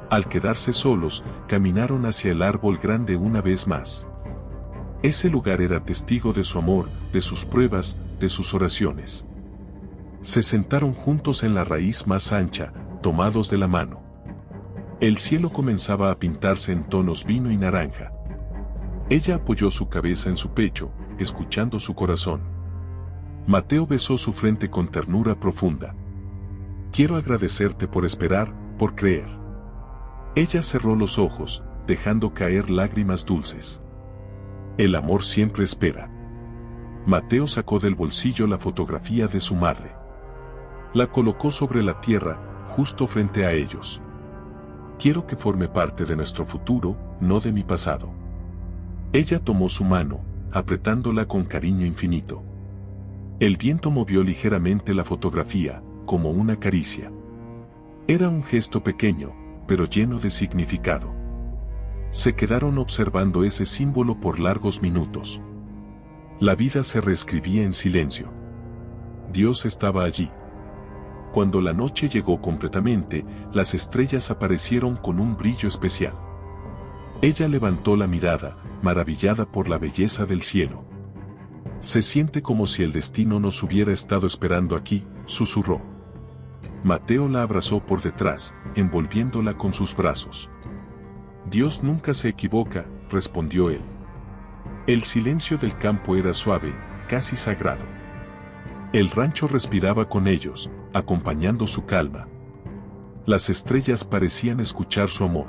Al quedarse solos, caminaron hacia el árbol grande una vez más. Ese lugar era testigo de su amor, de sus pruebas, de sus oraciones. Se sentaron juntos en la raíz más ancha, tomados de la mano. El cielo comenzaba a pintarse en tonos vino y naranja. Ella apoyó su cabeza en su pecho, escuchando su corazón. Mateo besó su frente con ternura profunda. Quiero agradecerte por esperar, por creer. Ella cerró los ojos, dejando caer lágrimas dulces. El amor siempre espera. Mateo sacó del bolsillo la fotografía de su madre. La colocó sobre la tierra, justo frente a ellos. Quiero que forme parte de nuestro futuro, no de mi pasado. Ella tomó su mano, apretándola con cariño infinito. El viento movió ligeramente la fotografía, como una caricia. Era un gesto pequeño, pero lleno de significado. Se quedaron observando ese símbolo por largos minutos. La vida se reescribía en silencio. Dios estaba allí. Cuando la noche llegó completamente, las estrellas aparecieron con un brillo especial. Ella levantó la mirada, maravillada por la belleza del cielo. Se siente como si el destino nos hubiera estado esperando aquí, susurró. Mateo la abrazó por detrás, envolviéndola con sus brazos. Dios nunca se equivoca, respondió él. El silencio del campo era suave, casi sagrado. El rancho respiraba con ellos, acompañando su calma. Las estrellas parecían escuchar su amor.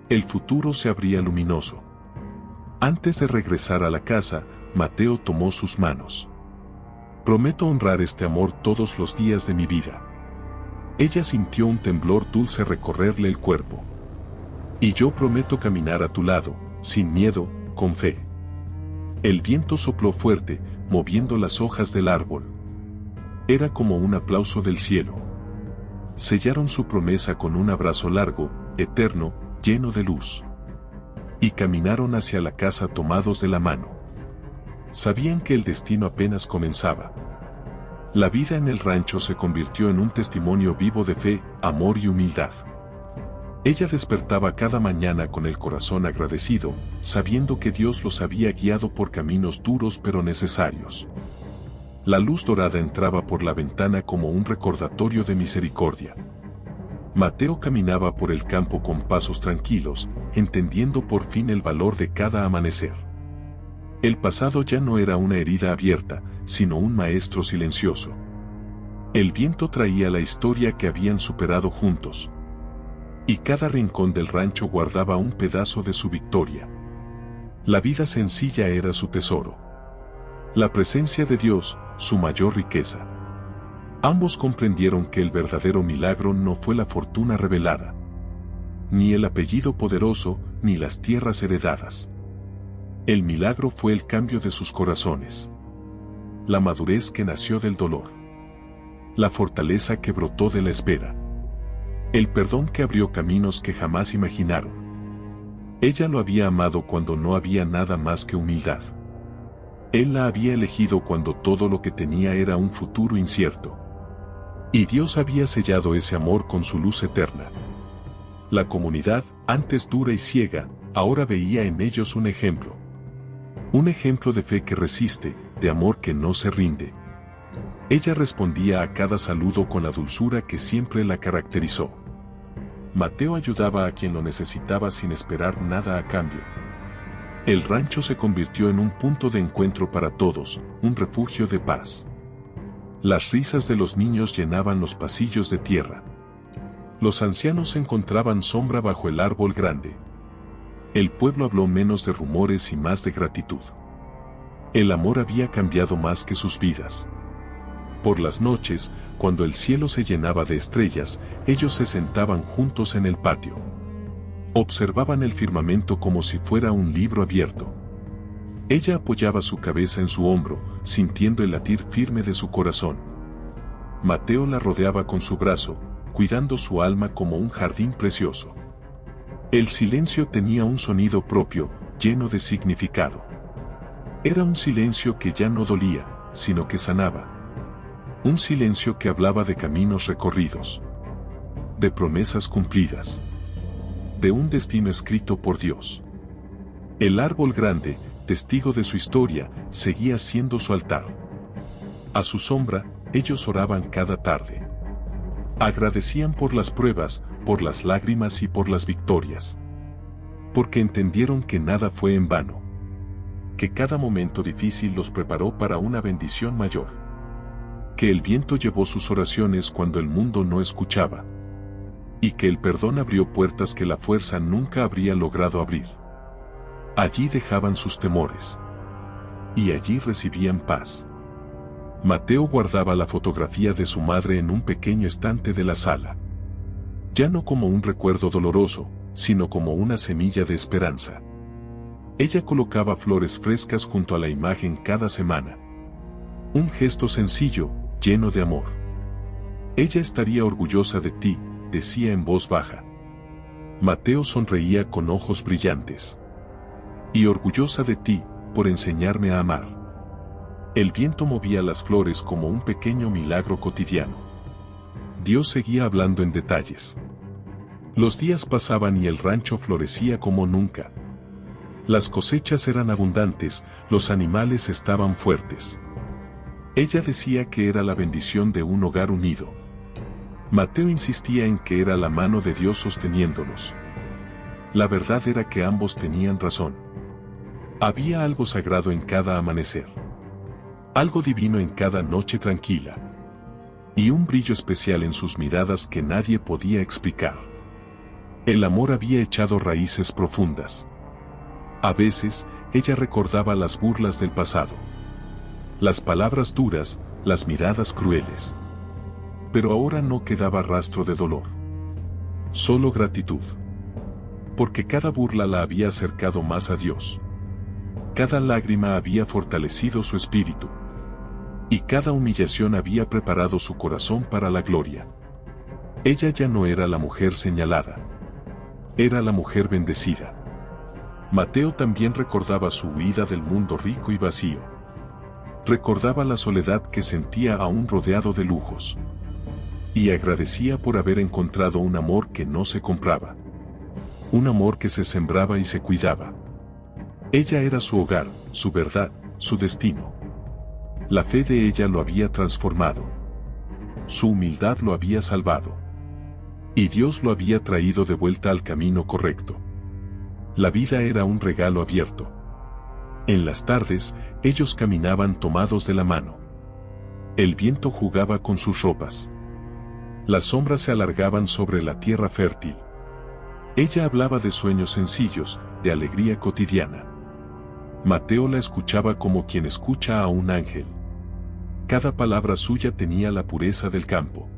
El futuro se abría luminoso. Antes de regresar a la casa, Mateo tomó sus manos. Prometo honrar este amor todos los días de mi vida. Ella sintió un temblor dulce recorrerle el cuerpo. Y yo prometo caminar a tu lado, sin miedo, con fe. El viento sopló fuerte, moviendo las hojas del árbol. Era como un aplauso del cielo. Sellaron su promesa con un abrazo largo, eterno, lleno de luz. Y caminaron hacia la casa tomados de la mano. Sabían que el destino apenas comenzaba. La vida en el rancho se convirtió en un testimonio vivo de fe, amor y humildad. Ella despertaba cada mañana con el corazón agradecido, sabiendo que Dios los había guiado por caminos duros pero necesarios. La luz dorada entraba por la ventana como un recordatorio de misericordia. Mateo caminaba por el campo con pasos tranquilos, entendiendo por fin el valor de cada amanecer. El pasado ya no era una herida abierta, sino un maestro silencioso. El viento traía la historia que habían superado juntos. Y cada rincón del rancho guardaba un pedazo de su victoria. La vida sencilla era su tesoro. La presencia de Dios, su mayor riqueza. Ambos comprendieron que el verdadero milagro no fue la fortuna revelada, ni el apellido poderoso, ni las tierras heredadas. El milagro fue el cambio de sus corazones. La madurez que nació del dolor. La fortaleza que brotó de la espera. El perdón que abrió caminos que jamás imaginaron. Ella lo había amado cuando no había nada más que humildad. Él la había elegido cuando todo lo que tenía era un futuro incierto. Y Dios había sellado ese amor con su luz eterna. La comunidad, antes dura y ciega, ahora veía en ellos un ejemplo. Un ejemplo de fe que resiste, de amor que no se rinde. Ella respondía a cada saludo con la dulzura que siempre la caracterizó. Mateo ayudaba a quien lo necesitaba sin esperar nada a cambio. El rancho se convirtió en un punto de encuentro para todos, un refugio de paz. Las risas de los niños llenaban los pasillos de tierra. Los ancianos encontraban sombra bajo el árbol grande. El pueblo habló menos de rumores y más de gratitud. El amor había cambiado más que sus vidas. Por las noches, cuando el cielo se llenaba de estrellas, ellos se sentaban juntos en el patio. Observaban el firmamento como si fuera un libro abierto. Ella apoyaba su cabeza en su hombro, sintiendo el latir firme de su corazón. Mateo la rodeaba con su brazo, cuidando su alma como un jardín precioso. El silencio tenía un sonido propio, lleno de significado. Era un silencio que ya no dolía, sino que sanaba. Un silencio que hablaba de caminos recorridos, de promesas cumplidas, de un destino escrito por Dios. El árbol grande, testigo de su historia, seguía siendo su altar. A su sombra, ellos oraban cada tarde. Agradecían por las pruebas, por las lágrimas y por las victorias. Porque entendieron que nada fue en vano. Que cada momento difícil los preparó para una bendición mayor. Que el viento llevó sus oraciones cuando el mundo no escuchaba. Y que el perdón abrió puertas que la fuerza nunca habría logrado abrir. Allí dejaban sus temores. Y allí recibían paz. Mateo guardaba la fotografía de su madre en un pequeño estante de la sala. Ya no como un recuerdo doloroso, sino como una semilla de esperanza. Ella colocaba flores frescas junto a la imagen cada semana. Un gesto sencillo, lleno de amor. Ella estaría orgullosa de ti, decía en voz baja. Mateo sonreía con ojos brillantes. Y orgullosa de ti, por enseñarme a amar. El viento movía las flores como un pequeño milagro cotidiano. Dios seguía hablando en detalles. Los días pasaban y el rancho florecía como nunca. Las cosechas eran abundantes, los animales estaban fuertes. Ella decía que era la bendición de un hogar unido. Mateo insistía en que era la mano de Dios sosteniéndolos. La verdad era que ambos tenían razón. Había algo sagrado en cada amanecer. Algo divino en cada noche tranquila. Y un brillo especial en sus miradas que nadie podía explicar. El amor había echado raíces profundas. A veces, ella recordaba las burlas del pasado. Las palabras duras, las miradas crueles. Pero ahora no quedaba rastro de dolor. Solo gratitud. Porque cada burla la había acercado más a Dios. Cada lágrima había fortalecido su espíritu. Y cada humillación había preparado su corazón para la gloria. Ella ya no era la mujer señalada. Era la mujer bendecida. Mateo también recordaba su huida del mundo rico y vacío. Recordaba la soledad que sentía aún rodeado de lujos. Y agradecía por haber encontrado un amor que no se compraba. Un amor que se sembraba y se cuidaba. Ella era su hogar, su verdad, su destino. La fe de ella lo había transformado. Su humildad lo había salvado. Y Dios lo había traído de vuelta al camino correcto. La vida era un regalo abierto. En las tardes, ellos caminaban tomados de la mano. El viento jugaba con sus ropas. Las sombras se alargaban sobre la tierra fértil. Ella hablaba de sueños sencillos, de alegría cotidiana. Mateo la escuchaba como quien escucha a un ángel. Cada palabra suya tenía la pureza del campo.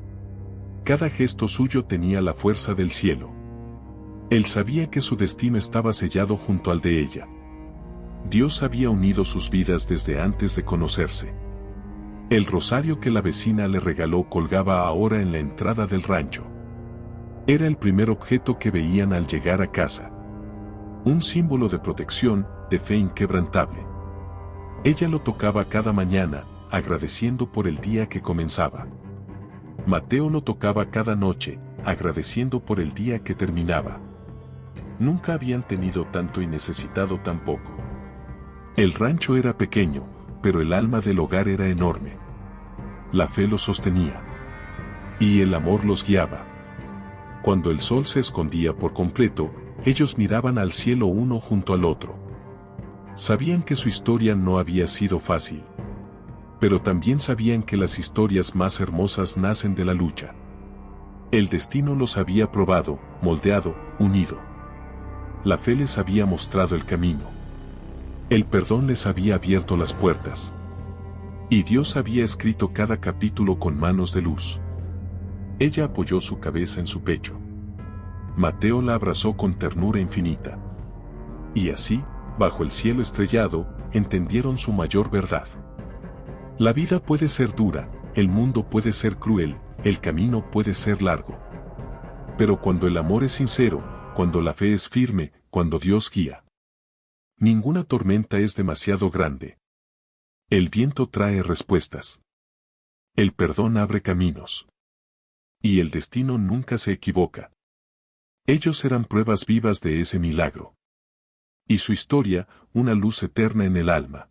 Cada gesto suyo tenía la fuerza del cielo. Él sabía que su destino estaba sellado junto al de ella. Dios había unido sus vidas desde antes de conocerse. El rosario que la vecina le regaló colgaba ahora en la entrada del rancho. Era el primer objeto que veían al llegar a casa. Un símbolo de protección, de fe inquebrantable. Ella lo tocaba cada mañana, agradeciendo por el día que comenzaba. Mateo lo tocaba cada noche, agradeciendo por el día que terminaba. Nunca habían tenido tanto y necesitado tan poco. El rancho era pequeño, pero el alma del hogar era enorme. La fe los sostenía. Y el amor los guiaba. Cuando el sol se escondía por completo, ellos miraban al cielo uno junto al otro. Sabían que su historia no había sido fácil. Pero también sabían que las historias más hermosas nacen de la lucha. El destino los había probado, moldeado, unido. La fe les había mostrado el camino. El perdón les había abierto las puertas. Y Dios había escrito cada capítulo con manos de luz. Ella apoyó su cabeza en su pecho. Mateo la abrazó con ternura infinita. Y así, bajo el cielo estrellado, entendieron su mayor verdad. La vida puede ser dura, el mundo puede ser cruel, el camino puede ser largo. Pero cuando el amor es sincero, cuando la fe es firme, cuando Dios guía, ninguna tormenta es demasiado grande. El viento trae respuestas. El perdón abre caminos. Y el destino nunca se equivoca. Ellos eran pruebas vivas de ese milagro. Y su historia, una luz eterna en el alma.